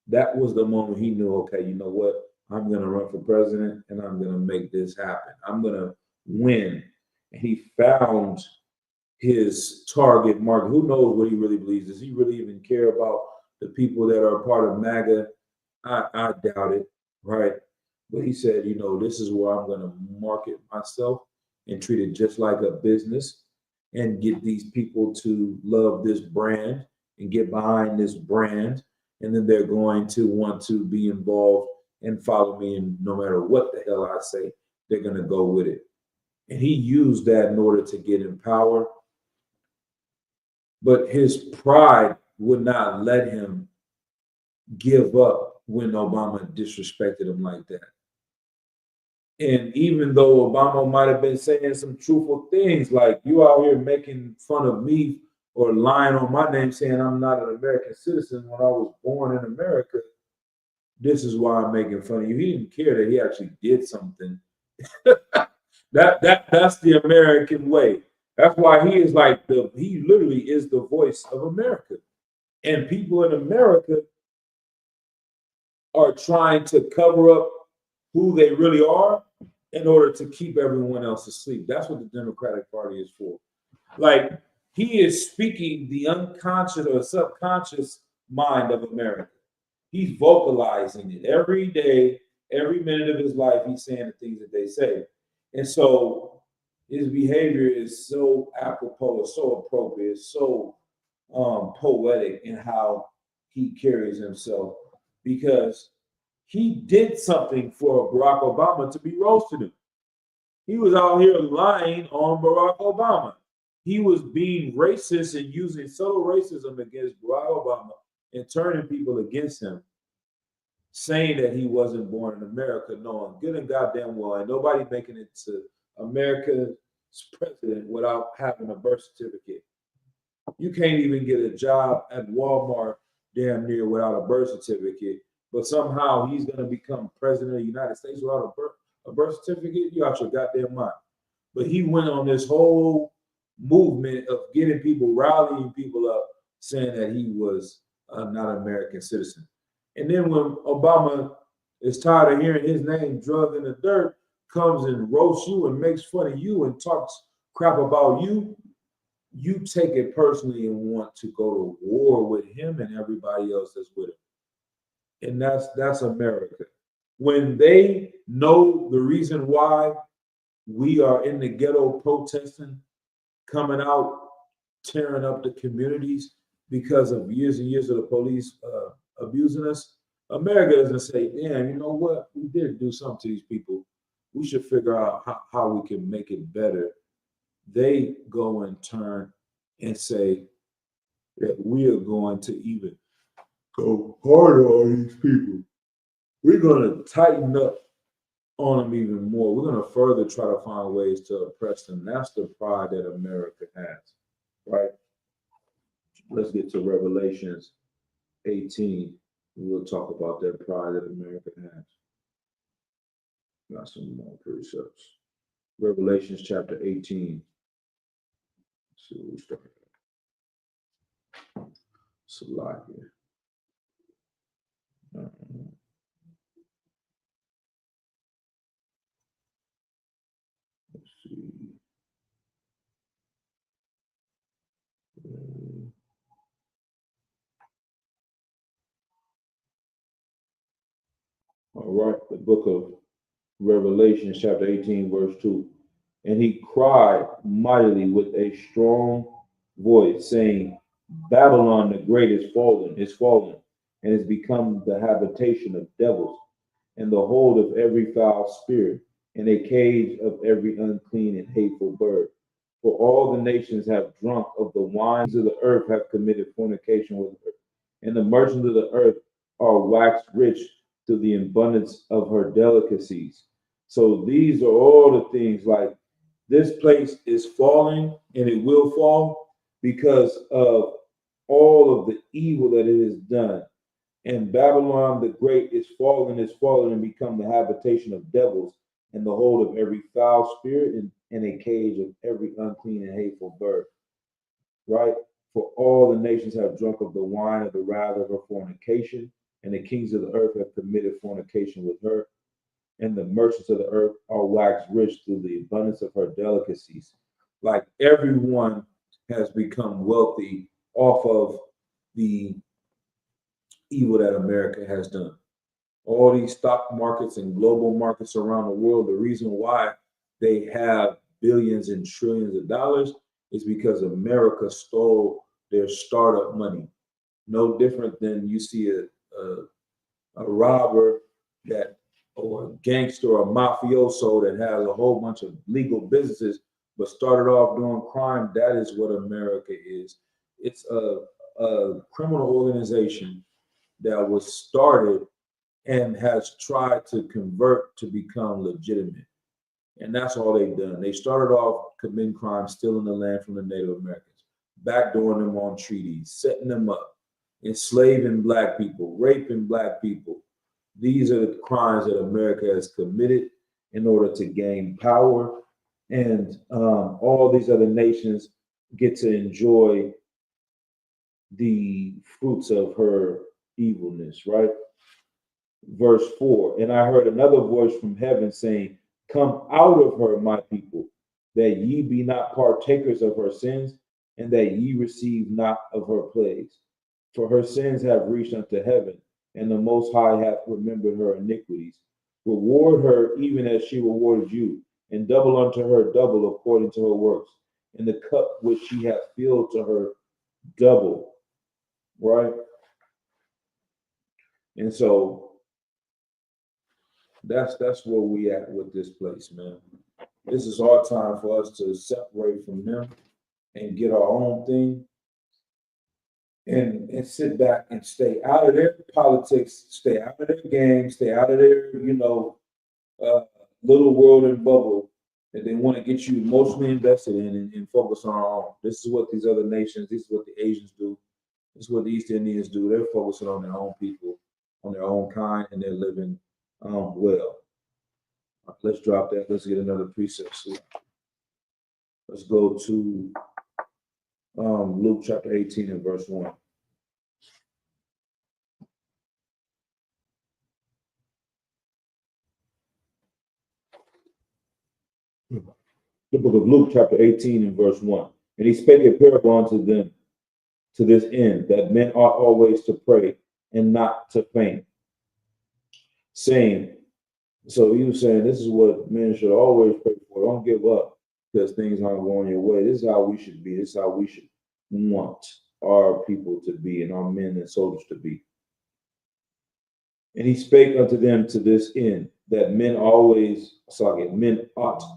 That was the moment he knew, okay, you know what? I'm going to run for president and I'm going to make this happen. I'm going to win. And he found his target market. Who knows what he really believes? Does he really even care about the people that are part of MAGA? I doubt it, right? But he said, you know, this is where I'm going to market myself and treat it just like a business, and get these people to love this brand and get behind this brand. And then they're going to want to be involved and follow me. And no matter what the hell I say, they're going to go with it. And he used that in order to get in power. But his pride would not let him give up when Obama disrespected him like that. And even though Obama might have been saying some truthful things, like, you out here making fun of me or lying on my name, saying I'm not an American citizen when I was born in America, this is why I'm making fun of you. He didn't care that he actually did something. That's the American way. That's why he is like he literally is the voice of America. And people in America are trying to cover up who they really are in order to keep everyone else asleep. That's what the Democratic Party is for. Like, he is speaking the unconscious or subconscious mind of America. He's vocalizing it every day, every minute of his life. He's saying the things that they say. And so his behavior is so apropos, it's so appropriate, it's so poetic in how he carries himself, because he did something for Barack Obama to be roasting him. He was out here lying on Barack Obama. He was being racist and using subtle racism against Barack Obama and turning people against him, saying that he wasn't born in America, knowing good and goddamn well ain't nobody making it to America's president without having a birth certificate. You can't even get a job at Walmart damn near without a birth certificate. But somehow he's going to become president of the United States without a birth certificate? You out your goddamn mind. But he went on this whole movement of getting people, rallying people up, saying that he was not an American citizen. And then when Obama is tired of hearing his name drugged in the dirt, comes and roasts you and makes fun of you and talks crap about you, you take it personally and want to go to war with him and everybody else that's with him. And that's America. When they know the reason why we are in the ghetto protesting, coming out, tearing up the communities because of years and years of the police abusing us, America doesn't say, damn, you know what? We did do something to these people. We should figure out how we can make it better. They go and turn and say that we are going to even go harder on these people. We're going to tighten up on them even more. We're going to further try to find ways to oppress them. That's the pride that America has, right? Let's get to Revelations 18. We'll talk about that pride that America has. Got some more precepts. Revelations chapter 18. Let's see where we start. Salakia. Let's see. All right, the book of Revelation, chapter 18, verse 2. And he cried mightily with a strong voice, saying, Babylon the great is fallen, and is become the habitation of devils, and the hold of every foul spirit, and a cage of every unclean and hateful bird. For all the nations have drunk of the wine of the earth, have committed fornication with her, and the merchants of the earth are waxed rich through the abundance of her delicacies. So these are all the things, like this place is falling and it will fall because of all of the evil that it has done. And Babylon the Great is fallen and become the habitation of devils and the hold of every foul spirit and a cage of every unclean and hateful bird. Right? For all the nations have drunk of the wine of the wrath of her fornication, and the kings of the earth have committed fornication with her, and the merchants of the earth are waxed rich through the abundance of her delicacies. Like everyone has become wealthy off of the evil that America has done. All these stock markets and global markets around the world, the reason why they have billions and trillions of dollars is because America stole their startup money. No different than you see a robber that or a gangster or a mafioso that has a whole bunch of legal businesses but started off doing crime. That is what America is. It's a criminal organization that was started and has tried to convert to become legitimate. And that's all they've done. They started off committing crimes, stealing the land from the Native Americans, backdooring them on treaties, setting them up, enslaving black people, raping black people. These are the crimes that America has committed in order to gain power. And all these other nations get to enjoy the fruits of her evilness, right? Verse 4. And I heard another voice from heaven saying, Come out of her, my people, that ye be not partakers of her sins, and that ye receive not of her plagues. For her sins have reached unto heaven, and the Most High hath remembered her iniquities. Reward her even as she rewarded you, and double unto her double according to her works. And the cup which she hath filled to her double. Right? And so that's where we at with this place, man. This is our time for us to separate from them and get our own thing and sit back and stay out of their politics, stay out of their games, stay out of their, little world and bubble that they want to get you emotionally invested in and focus on our own. This is what these other nations, this is what the Asians do, this is what the East Indians do. They're focusing on their own people, on their own kind, and they're living well. Let's drop that. Let's get another precept. Let's go to Luke chapter 18 and verse 1. The book of Luke chapter 18 and verse 1. And he spake a parable unto them to this end, that men ought always to pray and not to faint, saying, so he was saying this is what men should always pray for. Don't give up because things aren't going your way. This is how we should be. This is how we should want our people to be and our men and soldiers to be. And he spake unto them to this end, that men ought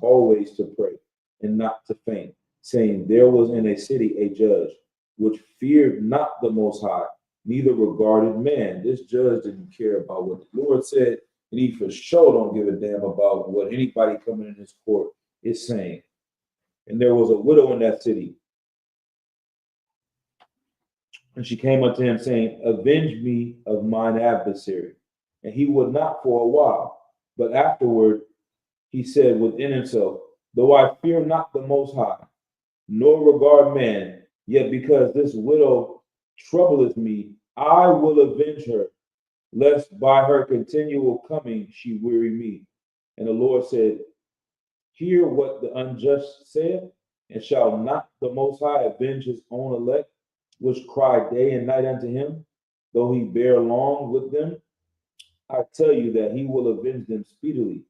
always to pray and not to faint, saying, there was in a city a judge, which feared not the Most High, neither regarded man. This judge didn't care about what the Lord said, and he for sure don't give a damn about what anybody coming in his court is saying. And there was a widow in that city, and she came unto him, saying, avenge me of mine adversary. And he would not for a while. But afterward he said within himself, though I fear not the Most High, nor regard man, yet because this widow troubleth me, I will avenge her, lest by her continual coming she weary me. And the Lord said, hear what the unjust said, and shall not the Most High avenge his own elect, which cry day and night unto him, though he bear long with them? I tell you that he will avenge them speedily.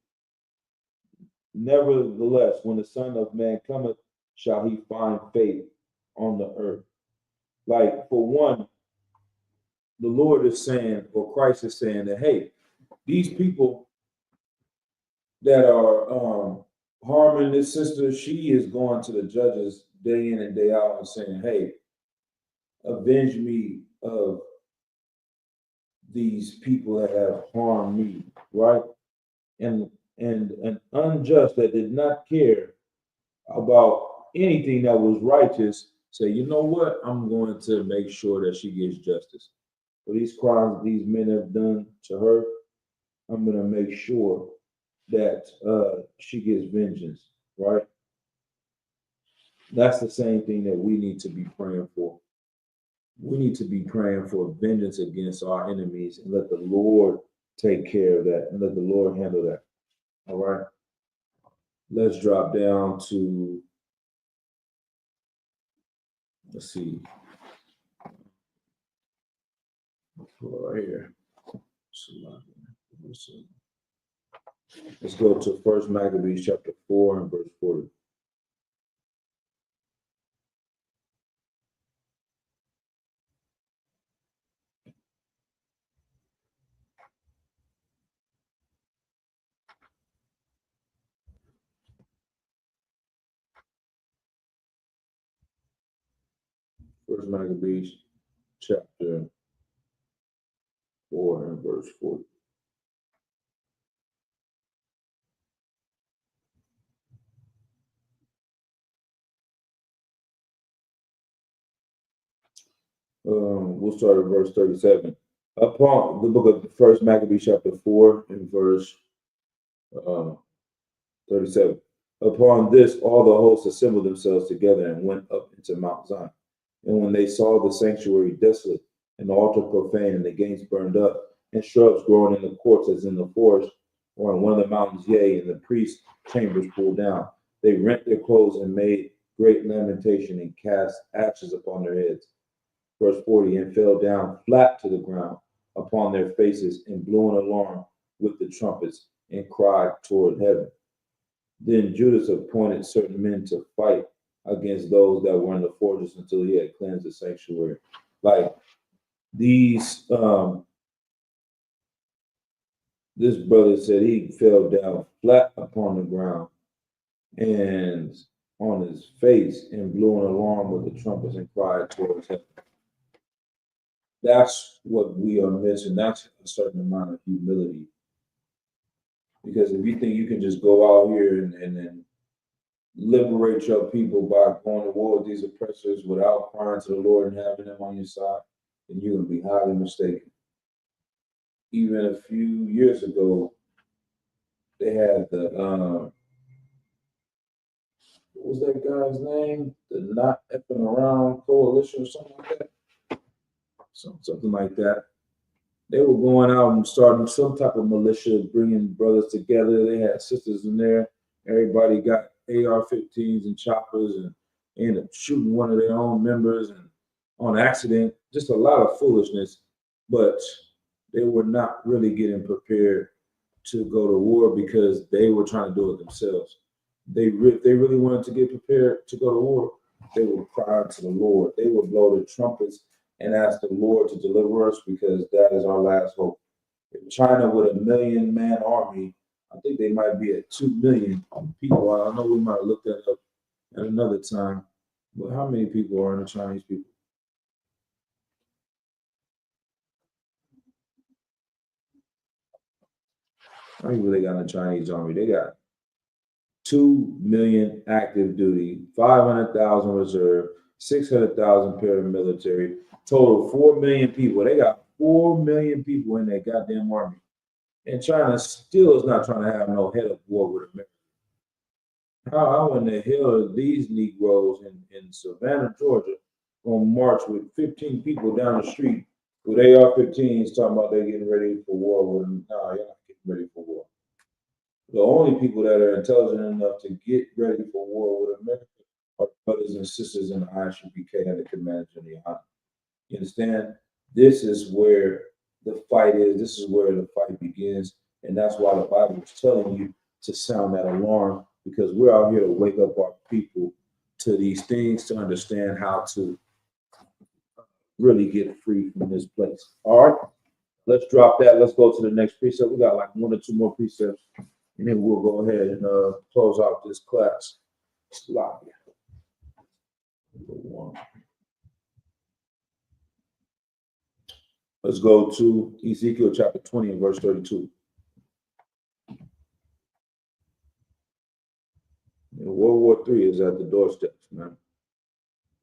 Nevertheless, when the Son of Man cometh, shall he find faith on the earth? Like, for one, the Lord is saying, or Christ is saying that, hey, these people that are harming this sister, she is going to the judges day in and day out and saying, hey, avenge me of these people that have harmed me, right? And an unjust that did not care about anything that was righteous say, you know what, I'm going to make sure that she gets justice. For these crimes these men have done to her, I'm going to make sure that she gets vengeance, right? That's the same thing that we need to be praying for. We need to be praying for vengeance against our enemies and let the Lord take care of that and let the Lord handle that. All right. Let's drop down to, let's see, right here. Let's go to First Maccabees chapter 4 and verse 40. First Maccabees chapter 4 and verse 40. We'll start at verse 37. Upon the book of First Maccabees chapter 4 and verse 37. Upon this, all the hosts assembled themselves together and went up into Mount Zion. And when they saw the sanctuary desolate, and the altar profane, and the gates burned up, and shrubs growing in the courts as in the forest, or in one of the mountains, yea, and the priest's chambers pulled down, they rent their clothes and made great lamentation and cast ashes upon their heads. Verse 40, and fell down flat to the ground upon their faces, and blew an alarm with the trumpets, and cried toward heaven. Then Judas appointed certain men to fight against those that were in the fortress until he had cleansed the sanctuary. Like these, this brother said he fell down flat upon the ground and on his face and blew an alarm with the trumpets and cried towards heaven. That's what we are missing. That's a certain amount of humility. Because if you think you can just go out here and liberate your people by going to war with these oppressors without crying to the Lord and having them on your side, then you're going to be highly mistaken. Even a few years ago, they had the what was that guy's name? The Not Effing Around Coalition or something like that. Something like that. They were going out and starting some type of militia, bringing brothers together. They had sisters in there. Everybody got AR-15s and choppers, and they ended up shooting one of their own members and on accident. Just a lot of foolishness, but they were not really getting prepared to go to war because they were trying to do it themselves. They really wanted to get prepared to go to war. They would cry out to the Lord. They would blow the trumpets and ask the Lord to deliver us because that is our last hope. If China with a 1 million-man army, I think they might be at 2 million people. I know we might have looked that up at another time. But how many people are in the Chinese people? How many people they got in the Chinese army? They got 2 million active duty, 500,000 reserve, 600,000 paramilitary, total 4 million people. They got 4 million people in their goddamn army. And China still is not trying to have no head of war with America. How in the hell are these Negroes in Savannah, Georgia, gonna march with 15 people down the street with AR-15s talking about they're getting ready for war with them? No, you're not getting ready for war. The only people that are intelligent enough to get ready for war with America are brothers and sisters in the ISUPK and the commanders in the army. You understand? This is where the fight is. This is where the fight begins. And that's why the Bible is telling you to sound that alarm, because we're out here to wake up our people to these things, to understand how to really get free from this place. All right, let's drop that. Let's go to the next precept. We got like 1 or 2 more precepts, and then we'll go ahead and close out this class. Sloppy. Let's go to Ezekiel chapter 20 and verse 32. World War III is at the doorsteps, man.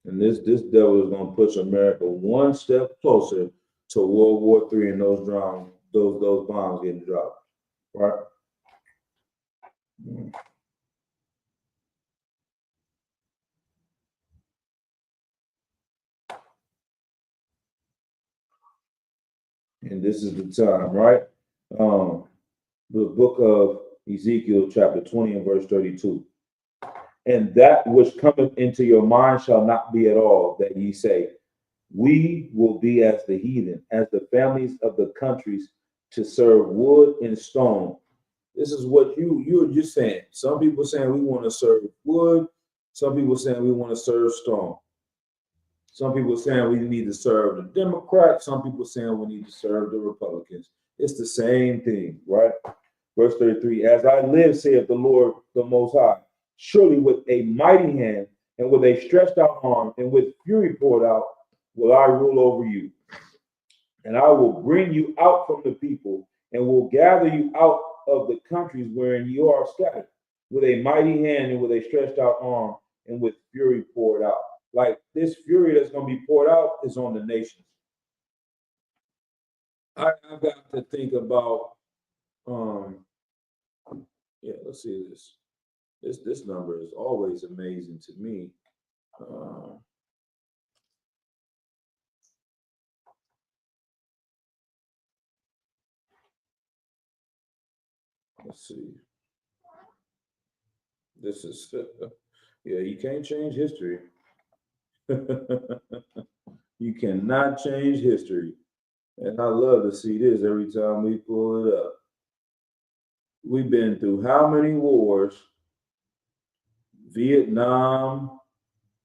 And this devil is gonna push America one step closer to World War III and those bombs getting dropped. Right? And this is the time, right? The book of Ezekiel, chapter 20 and verse 32. And that which cometh into your mind shall not be at all, that ye say, we will be as the heathen, as the families of the countries, to serve wood and stone. This is what you're just saying. Some people saying we want to serve wood. Some people saying we want to serve stone. Some people saying we need to serve the Democrats. Some people saying we need to serve the Republicans. It's the same thing, right? Verse 33, as I live, saith the Lord the Most High, surely with a mighty hand and with a stretched out arm and with fury poured out will I rule over you. And I will bring you out from the people and will gather you out of the countries wherein you are scattered, with a mighty hand and with a stretched out arm and with fury poured out. Like this fury that's going to be poured out is on the nations. I got to think about, let's see this. This number is always amazing to me. Let's see. This is you can't change history. You cannot change history. And I love to see this every time we pull it up. We've been through how many wars? Vietnam,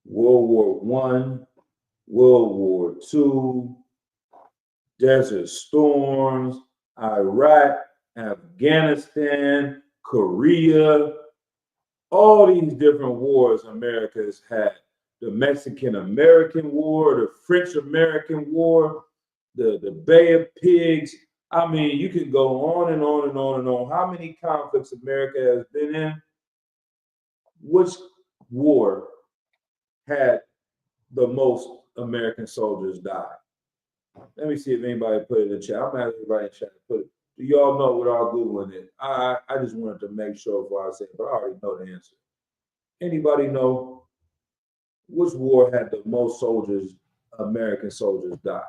World War One, World War Two, Desert Storms, Iraq, Afghanistan, Korea, all these different wars America has had. The Mexican-American War, the French-American War, the Bay of Pigs. I mean, you can go on and on and on and on. How many conflicts America has been in? Which war had the most American soldiers die? Let me see if anybody put it in the chat. I'm gonna have everybody in the chat to put it. Do y'all know what our Googling is? I just wanted to make sure before I say it, but I already know the answer. Anybody know which war had the most soldiers, American soldiers, die?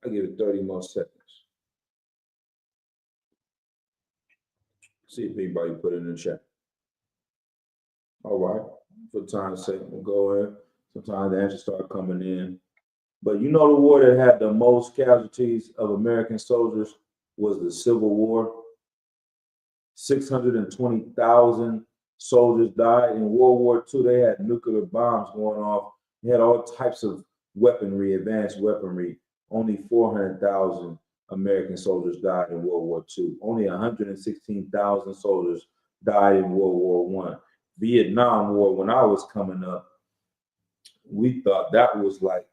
I give it 30 more seconds. See if anybody put it in the chat. All right. For time's sake, we'll go in. Sometimes the answers start coming in. But you know the war that had the most casualties of American soldiers was the Civil War. 620,000 soldiers died. In World War II, they had nuclear bombs going off. They had all types of weaponry, advanced weaponry. Only 400,000 American soldiers died in World War II. Only 116,000 soldiers died in World War One. Vietnam War, when I was coming up, we thought that was like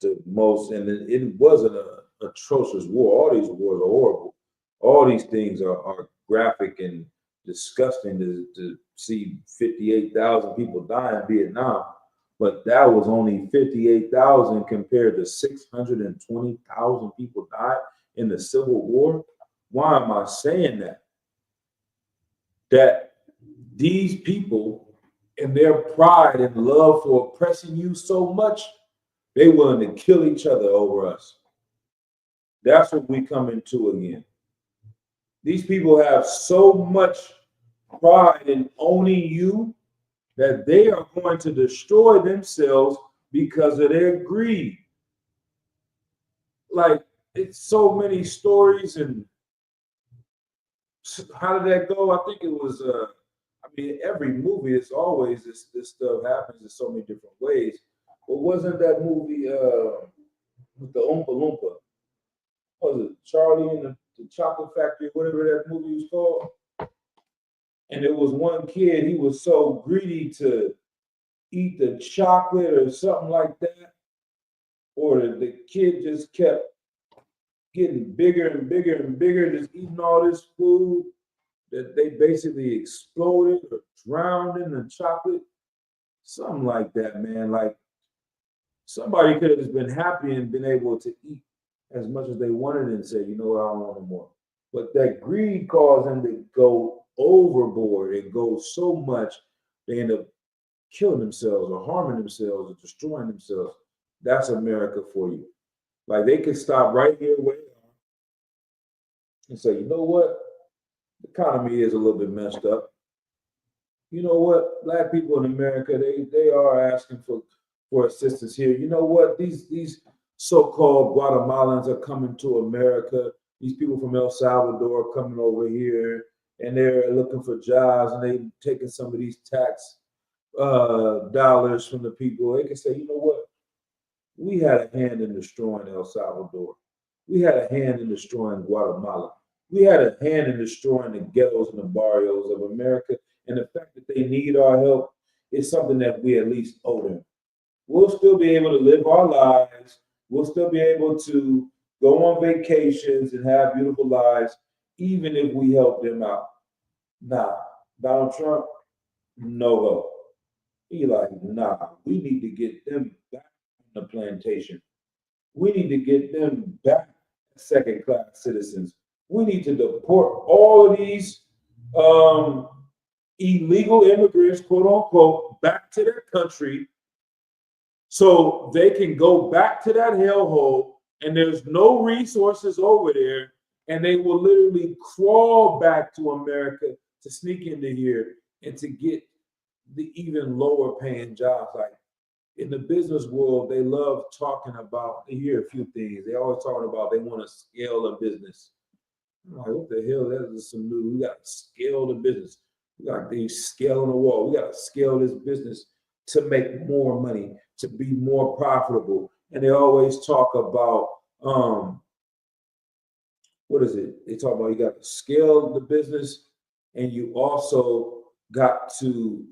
the most, and it was an atrocious war. All these wars are horrible. All these things are graphic and disgusting to see 58,000 people die in Vietnam. But that was only 58,000 compared to 620,000 people died in the Civil War. Why am I saying that? That these people, in their pride and love for oppressing you so much, they willing to kill each other over us. That's what we come into again. These people have so much pride in owning you that they are going to destroy themselves because of their greed. Like, it's so many stories. And how did that go? I think it was every movie, it's always this stuff happens in so many different ways. But wasn't that movie with the Oompa Loompa? Was it Charlie and the Chocolate Factory, whatever that movie was called? And there was one kid, he was so greedy to eat the chocolate or something like that. Or the kid just kept getting bigger and bigger and bigger, just eating all this food that they basically exploded or drowned in the chocolate. Something like that, man. Like, somebody could have just been happy and been able to eat as much as they wanted and say, you know what, I don't want no more. But that greed caused them to go overboard and go so much, they end up killing themselves or harming themselves or destroying themselves. That's America for you. Like, they could stop right here where they are and say, you know what, the economy is a little bit messed up. You know what, Black people in America, they are asking for assistance here. You know what, these so-called Guatemalans are coming to America. These people from El Salvador are coming over here and they're looking for jobs, and they taking some of these tax dollars from the people. They can say, you know what, we had a hand in destroying El Salvador. We had a hand in destroying Guatemala. We had a hand in destroying the ghettos and the barrios of America. And the fact that they need our help is something that we at least owe them. We'll still be able to live our lives. We'll still be able to go on vacations and have beautiful lives, even if we help them out. Nah, Donald Trump, no go. He like, nah, we need to get them back on the plantation. We need to get them back second-class citizens. We need to deport all of these illegal immigrants, quote unquote, back to their country so they can go back to that hellhole, and there's no resources over there, and they will literally crawl back to America to sneak into here and to get the even lower paying jobs. Like, in the business world, they love talking about, they hear a few things. They always talking about they want to scale a business. I'm like, what the hell? That is some new. We got to scale the business. We got these scale on the wall. We got to scale this business to make more money, to be more profitable. And they always talk about what is it? They talk about you got to scale the business, and you also got to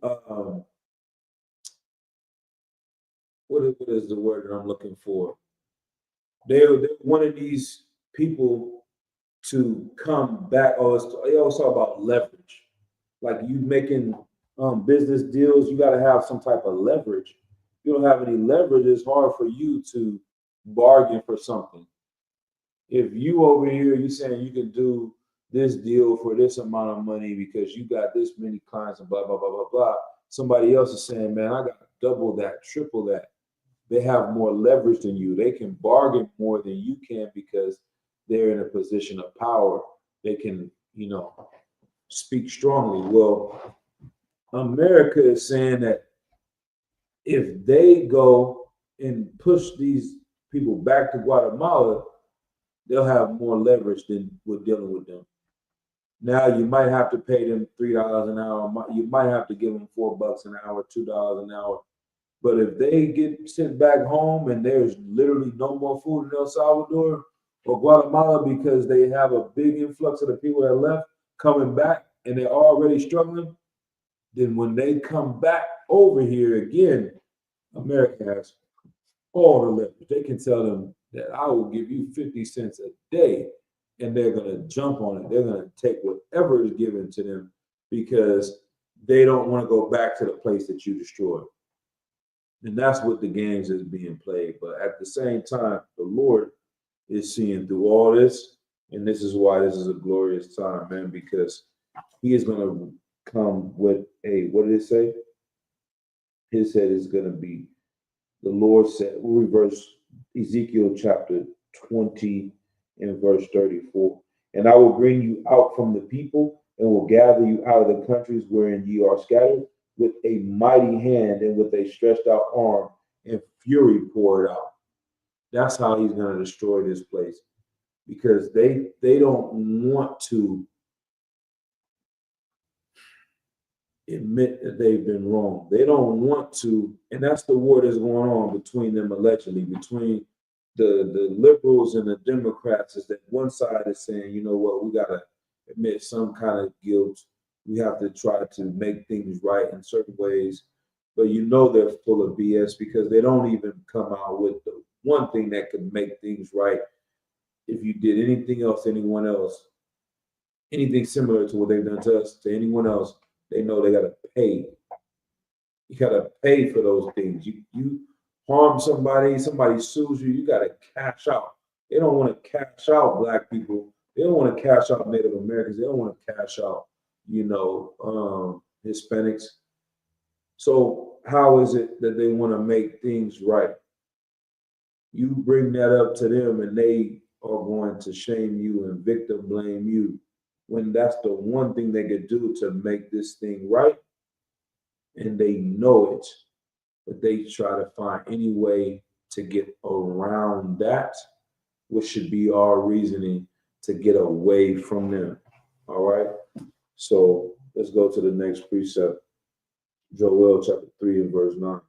what is the word that I'm looking for? They're wanting these people to come back. Or they always talk about leverage. Like, you making business deals, you got to have some type of leverage. If you don't have any leverage, it's hard for you to bargain for something. If you over here, you saying you can do this deal for this amount of money because you got this many clients and blah blah blah blah blah. Somebody else is saying, man, I got double that, triple that. They have more leverage than you. They can bargain more than you can because they're in a position of power. They can, speak strongly. Well, America is saying that if they go and push these people back to Guatemala, they'll have more leverage than we're dealing with them. Now you might have to pay them $3 an hour. You might have to give them $4 an hour, $2 an hour. But if they get sent back home and there's literally no more food in El Salvador or Guatemala because they have a big influx of the people that left coming back and they're already struggling, then when they come back over here again, America has all the leverage. They can tell them that I will give you 50 cents a day, and they're going to jump on it. They're going to take whatever is given to them because they don't want to go back to the place that you destroyed. And that's what the games is being played. But at the same time, the Lord is seeing through all this. And this is why this is a glorious time, man, because he is going to come with what did it say? His head is going to be, the Lord said, we'll reverse Ezekiel chapter 20 and verse 34. And I will bring you out from the people and will gather you out of the countries wherein ye are scattered with a mighty hand and with a stretched out arm and fury poured out. That's how he's going to destroy this place because they don't want to admit that they've been wrong. They don't want to, and that's the war that's going on between them allegedly, between the liberals and the Democrats, is that one side is saying, you know what, we got to admit some kind of guilt. We have to try to make things right in certain ways. But they're full of BS because they don't even come out with the one thing that could make things right. If you did anything else to anyone else, anything similar to what they've done to us, to anyone else, they know they got to pay. You got to pay for those things. You harm somebody sues you, you got to cash out. They don't want to cash out Black people. They don't want to cash out Native Americans. They don't want to cash out, Hispanics. So how is it that they want to make things right? You bring that up to them and they are going to shame you and victim blame you when that's the one thing they could do to make this thing right. And they know it, but they try to find any way to get around that, which should be our reasoning to get away from them. All right. So let's go to the next precept. Joel chapter 3 and verse 9.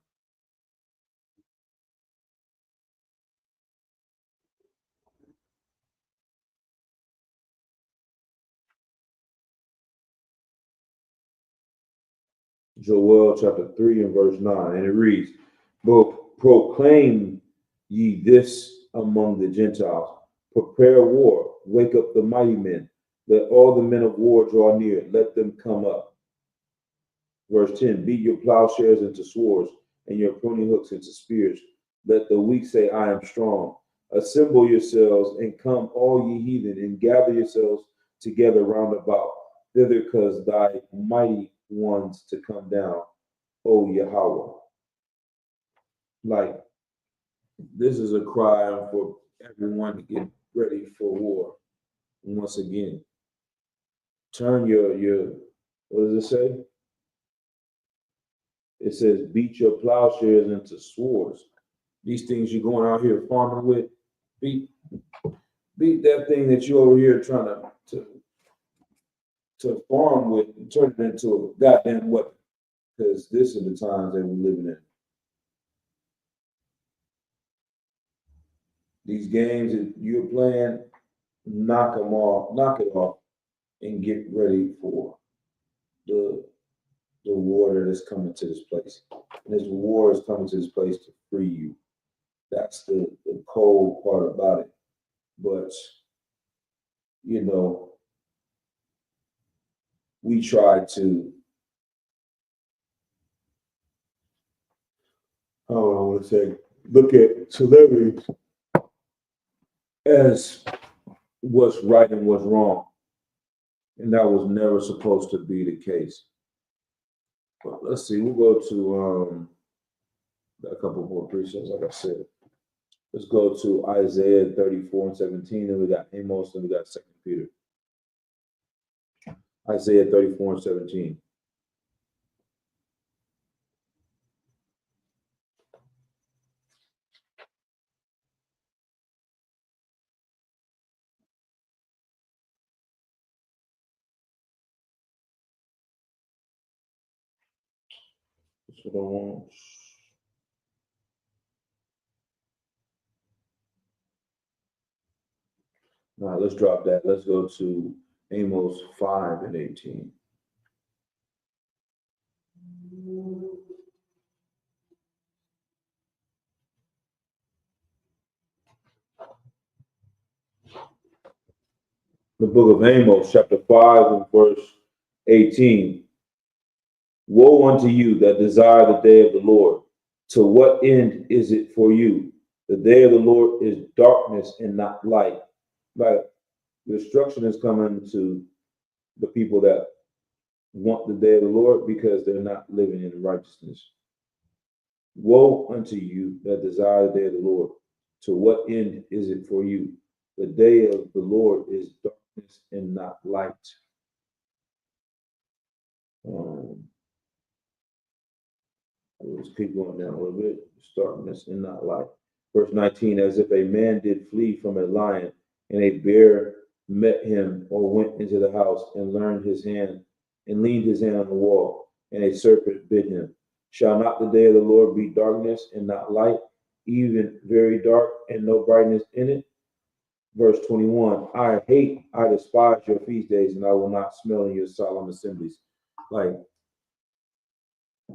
Joel chapter 3 and verse 9. And it reads, but proclaim ye this among the Gentiles. Prepare war, wake up the mighty men. Let all the men of war draw near, let them come up. Verse 10, beat your plowshares into swords and your pruning hooks into spears. Let the weak say, I am strong. Assemble yourselves and come, all ye heathen, and gather yourselves together round about, thither cause thy mighty ones to come down, O Yahweh. Like, this is a cry for everyone to get ready for war. And once again, turn your what does it say? It says, beat your plowshares into swords. These things you're going out here farming with, beat that thing that you over here trying to farm with and turn it into a goddamn weapon. Because this is the times that we're living in. These games that you're playing, knock it off, and get ready for the war that is coming to this place. And this war is coming to this place to free you. That's the cold part about it. But, we try to, I want to say, look at celebrities as what's right and what's wrong. And that was never supposed to be the case. But let's see, we'll go to a couple more precepts, like I said. Let's go to Isaiah 34 and 17, and we got Amos, and we got 2 Peter. Isaiah 34 and 17. That's what I want. Now let's drop that. Let's go to Amos 5 and 18. The book of Amos, chapter 5 and verse 18. Woe unto you that desire the day of the Lord. To what end is it for you? The day of the Lord is darkness and not light. Like destruction is coming to the people that want the day of the Lord because they're not living in righteousness. Woe unto you that desire the day of the Lord. To what end is it for you? The day of the Lord is darkness and not light. Let's keep going down a little bit. Darkness and not light. Verse 19, as if a man did flee from a lion, and a bear met him or went into the house and leaned his hand on the wall, and a serpent bit him. Shall not the day of the Lord be darkness and not light, even very dark and no brightness in it? Verse 21, I despise your feast days, and I will not smell in your solemn assemblies. Like,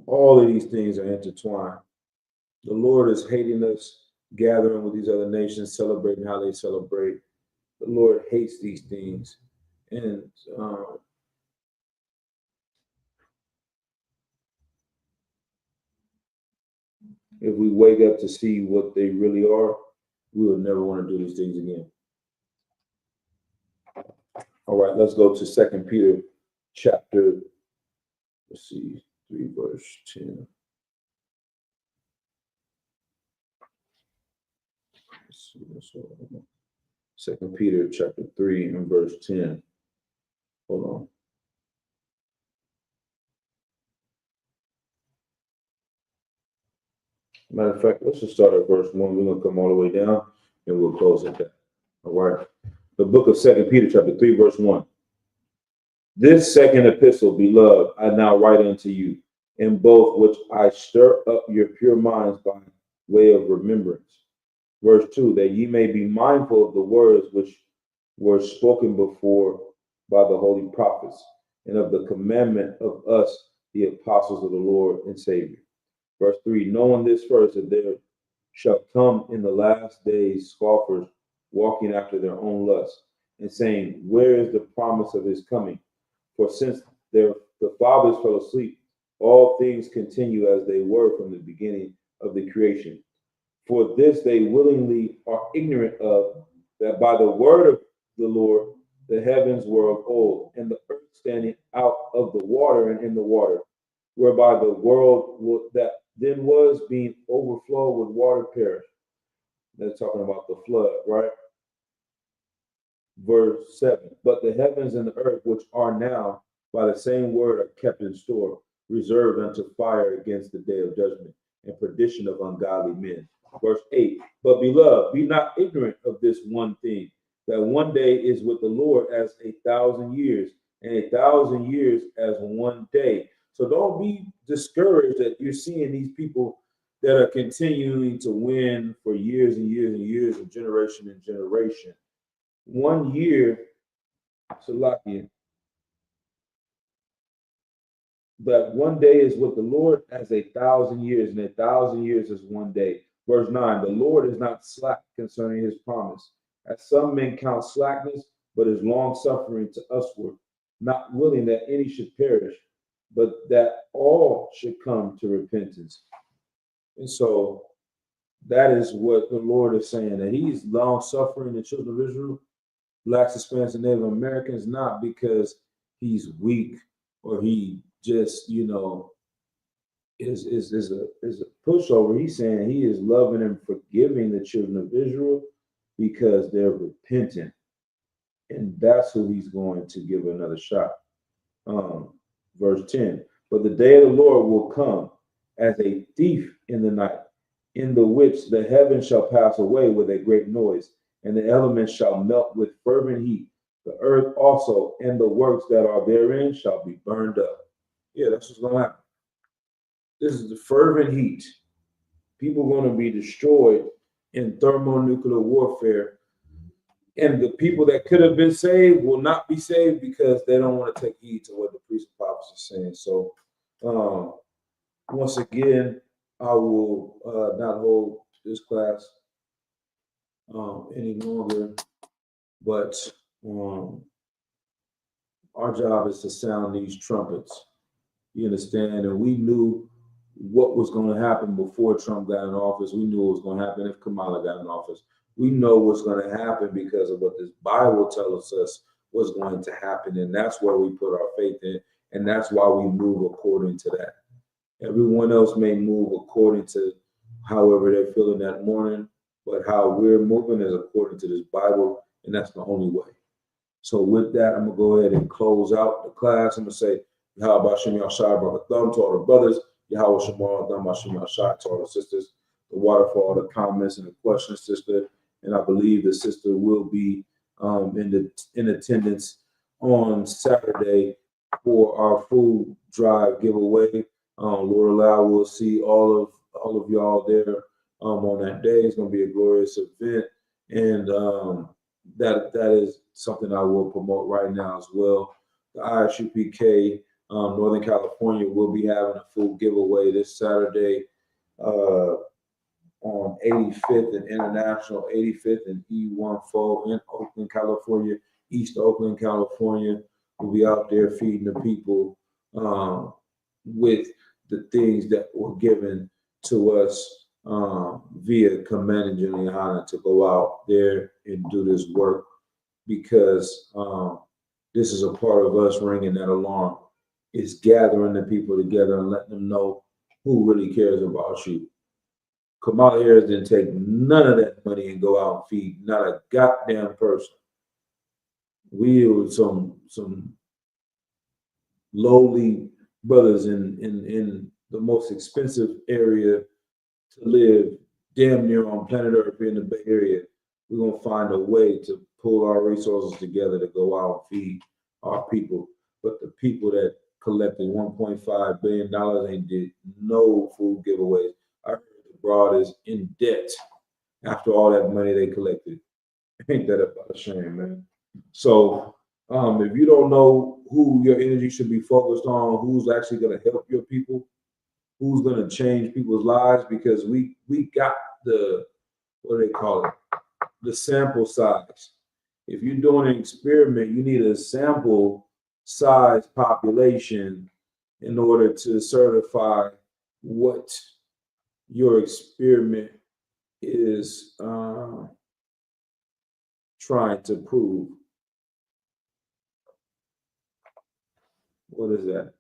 all of these things are intertwined. The Lord is hating us gathering with these other nations, celebrating how they celebrate. The Lord hates these things. And if we wake up to see what they really are, we will never want to do these things again. All right, let's go to 2 Peter chapter, 3 verse 10. Second Peter chapter 3 and verse 10. Hold on. Matter of fact, let's just start at verse 1. We're going to come all the way down and we'll close at that. All right. The book of 2 Peter chapter 3 verse 1. This second epistle, beloved, I now write unto you, in both which I stir up your pure minds by way of remembrance. Verse 2, that ye may be mindful of the words which were spoken before by the holy prophets, and of the commandment of us, the apostles of the Lord and Savior. Verse 3, knowing this first, that there shall come in the last days scoffers, walking after their own lusts, and saying, where is the promise of his coming? For since the fathers fell asleep, all things continue as they were from the beginning of the creation. For this they willingly are ignorant of, that by the word of the Lord the heavens were of old, and the earth standing out of the water and in the water, whereby the world that then was being overflowed with water perished. That's talking about the flood, right? Verse 7, but the heavens and the earth, which are now by the same word, are kept in store, reserved unto fire against the day of judgment and perdition of ungodly men. Verse 8, but beloved, be not ignorant of this one thing, that one day is with the Lord as 1,000 years, and 1,000 years as one day. So don't be discouraged that you're seeing these people that are continuing to win for years and years and years and generation. 1 year, Salakia, but one day is with the Lord as 1,000 years, and 1,000 years is one day. Verse 9, the Lord is not slack concerning his promise, as some men count slackness, but is long suffering to usward, not willing that any should perish, but that all should come to repentance. And so that is what the Lord is saying, that he's long suffering the children of Israel, Blacks, Hispanics, and Native Americans, not because he's weak or he just, is a pushover. He's saying he is loving and forgiving the children of Israel because they're repentant, and that's who he's going to give another shot. Um, Verse 10. But the day of the Lord will come as a thief in the night, in the which the heavens shall pass away with a great noise, and the elements shall melt with fervent heat. The earth also and the works that are therein shall be burned up. Yeah, that's what's going to happen. This is the fervent heat. People are going to be destroyed in thermonuclear warfare. And the people that could have been saved will not be saved because they don't want to take heed to what the priest and prophets are saying. So, once again, I will not hold this class any longer, but our job is to sound these trumpets. You understand? And we knew what was going to happen before Trump got in office. We knew what was going to happen if Kamala got in office. We know what's going to happen because of what this Bible tells us was going to happen. And that's where we put our faith in. And that's why we move according to that. Everyone else may move according to however they're feeling that morning, but how we're moving is according to this Bible, and that's the only way. So with that, I'm going to go ahead and close out the class. I'm going to say, Yahweh Shem Yahshai, brother Thumb, to all the brothers. Yahweh Shamar, Thumb Shem Yahshai, to all the sisters. The water for all the comments and the questions, sister. And I believe the sister will be in attendance on Saturday for our food drive giveaway. Lord allow, we'll see all of y'all there on that day. It's going to be a glorious event, and that is something I will promote right now as well. The ISUPK Northern California will be having a food giveaway this Saturday on 85th and International, 85th and E14 in Oakland, California, East Oakland, California. We'll be out there feeding the people with the things that were given to us via Command and General to go out there and do this work, because this is a part of us ringing that alarm. It's gathering the people together and letting them know who really cares about you. Kamala Harris didn't take none of that money and go out and feed not a goddamn person. We were some lowly brothers in the most expensive area to live, damn near on planet Earth in the Bay Area. We're gonna find a way to pull our resources together to go out and feed our people. But the people that collected $1.5 billion ain't did no food giveaways. I heard the broad is in debt after all that money they collected. Ain't that about a shame, man? So if you don't know who your energy should be focused on, who's actually going to help your people, who's going to change people's lives, because we got the, what do they call it, the sample size. If you're doing an experiment, you need a sample size population in order to certify what your experiment is trying to prove. What is that?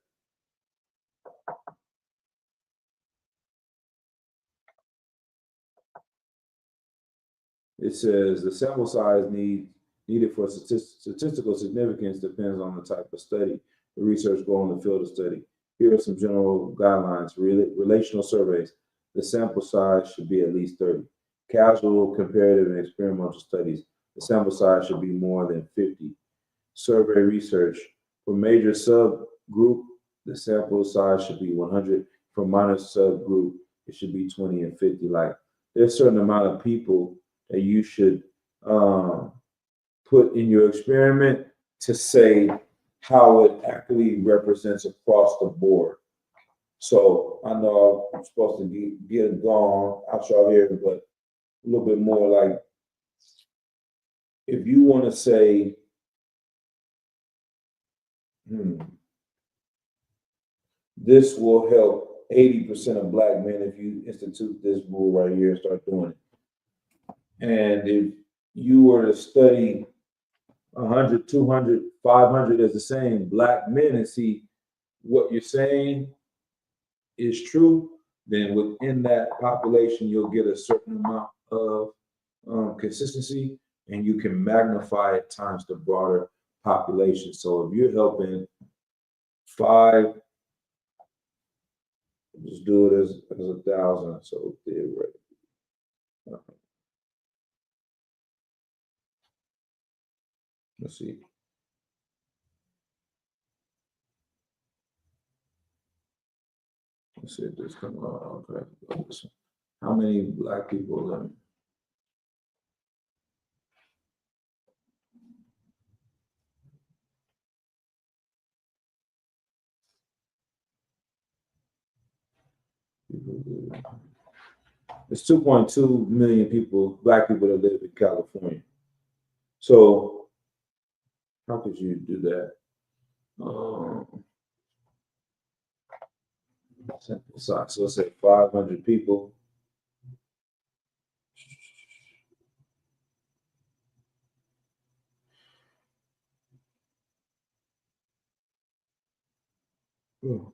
It says the sample size needed for statistical significance depends on the type of study the research goal in the field of study. Here are some general guidelines. Relational surveys. The sample size should be at least 30. Casual, comparative, and experimental studies. The sample size should be more than 50. Survey research. For major subgroup, the sample size should be 100. For minor subgroup, it should be 20 and 50. Like, there's a certain amount of people that you should put in your experiment to say how it actually represents across the board. So I know I'm supposed to be getting gone out y'all here, but a little bit more like, if you want to say, this will help 80% of Black men if you institute this rule right here and start doing it. And if you were to study 100, 200, 500 as the same black men and see what you're saying is true, then within that population, you'll get a certain amount of consistency, and you can magnify it times the broader population. So if you're helping 5, just do it as 1,000. So theoretically, let's see. Let's see if this comes on. Okay. How many black people live? It's 2.2 million people, black people that live in California. So how could you do that? So let's say 500 people. Oh.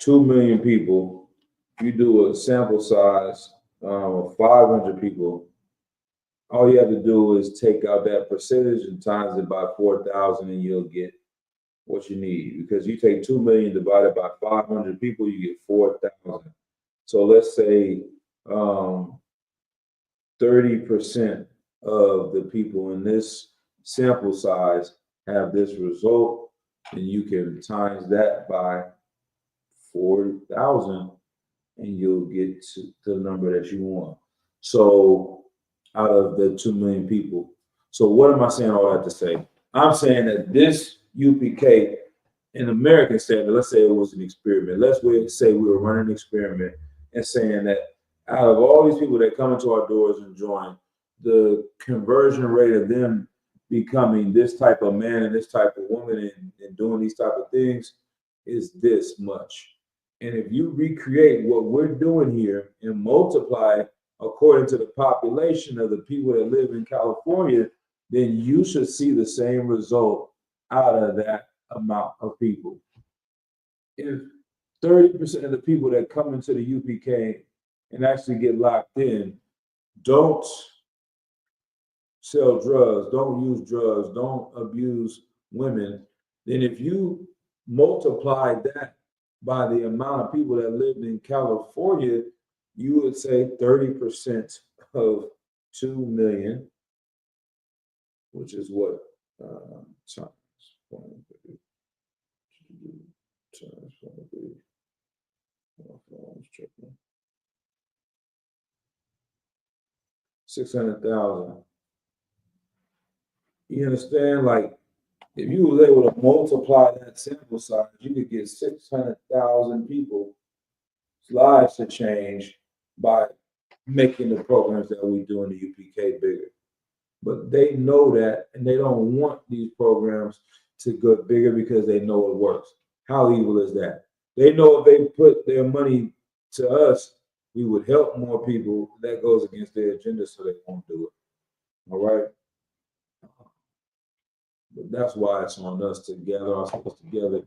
2 million people. You do a sample size of 500 people. All you have to do is take out that percentage and times it by 4,000, and you'll get what you need. Because you take 2 million divided by 500 people, you get 4,000. So let's say 30% of the people in this sample size have this result, and you can times that by 40,000, and you'll get to the number that you want. So out of the 2 million people. So what am I saying all that to say? I'm saying that this UPK in American standard, let's say it was an experiment. Let's say we were running an experiment and saying that out of all these people that come into our doors and join, the conversion rate of them becoming this type of man and this type of woman and doing these type of things is this much. And if you recreate what we're doing here and multiply according to the population of the people that live in California, then you should see the same result out of that amount of people. If 30% of the people that come into the UPK and actually get locked in don't sell drugs, don't use drugs, don't abuse women, then if you multiply that by the amount of people that lived in California, you would say 30% of 2 million, which is what times 600,000. You understand? Like, if you was able to multiply that sample size, you could get 600,000 people's lives to change by making the programs that we do in the UPK bigger. But they know that, and they don't want these programs to go bigger because they know it works. How evil is that? They know if they put their money to us, we would help more people. That goes against their agenda, so they won't do it. All right? But that's why it's on us to gather ourselves together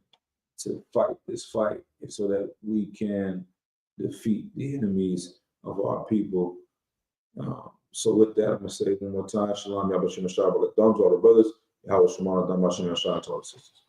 to fight this fight so that we can defeat the enemies of our people. So with that, I'm going to say it one more time. Shalom, Yahweh Shem Shah, thumbs to all the brothers. Yahweh Shemana, Dhamma Shem Shah, to all the sisters.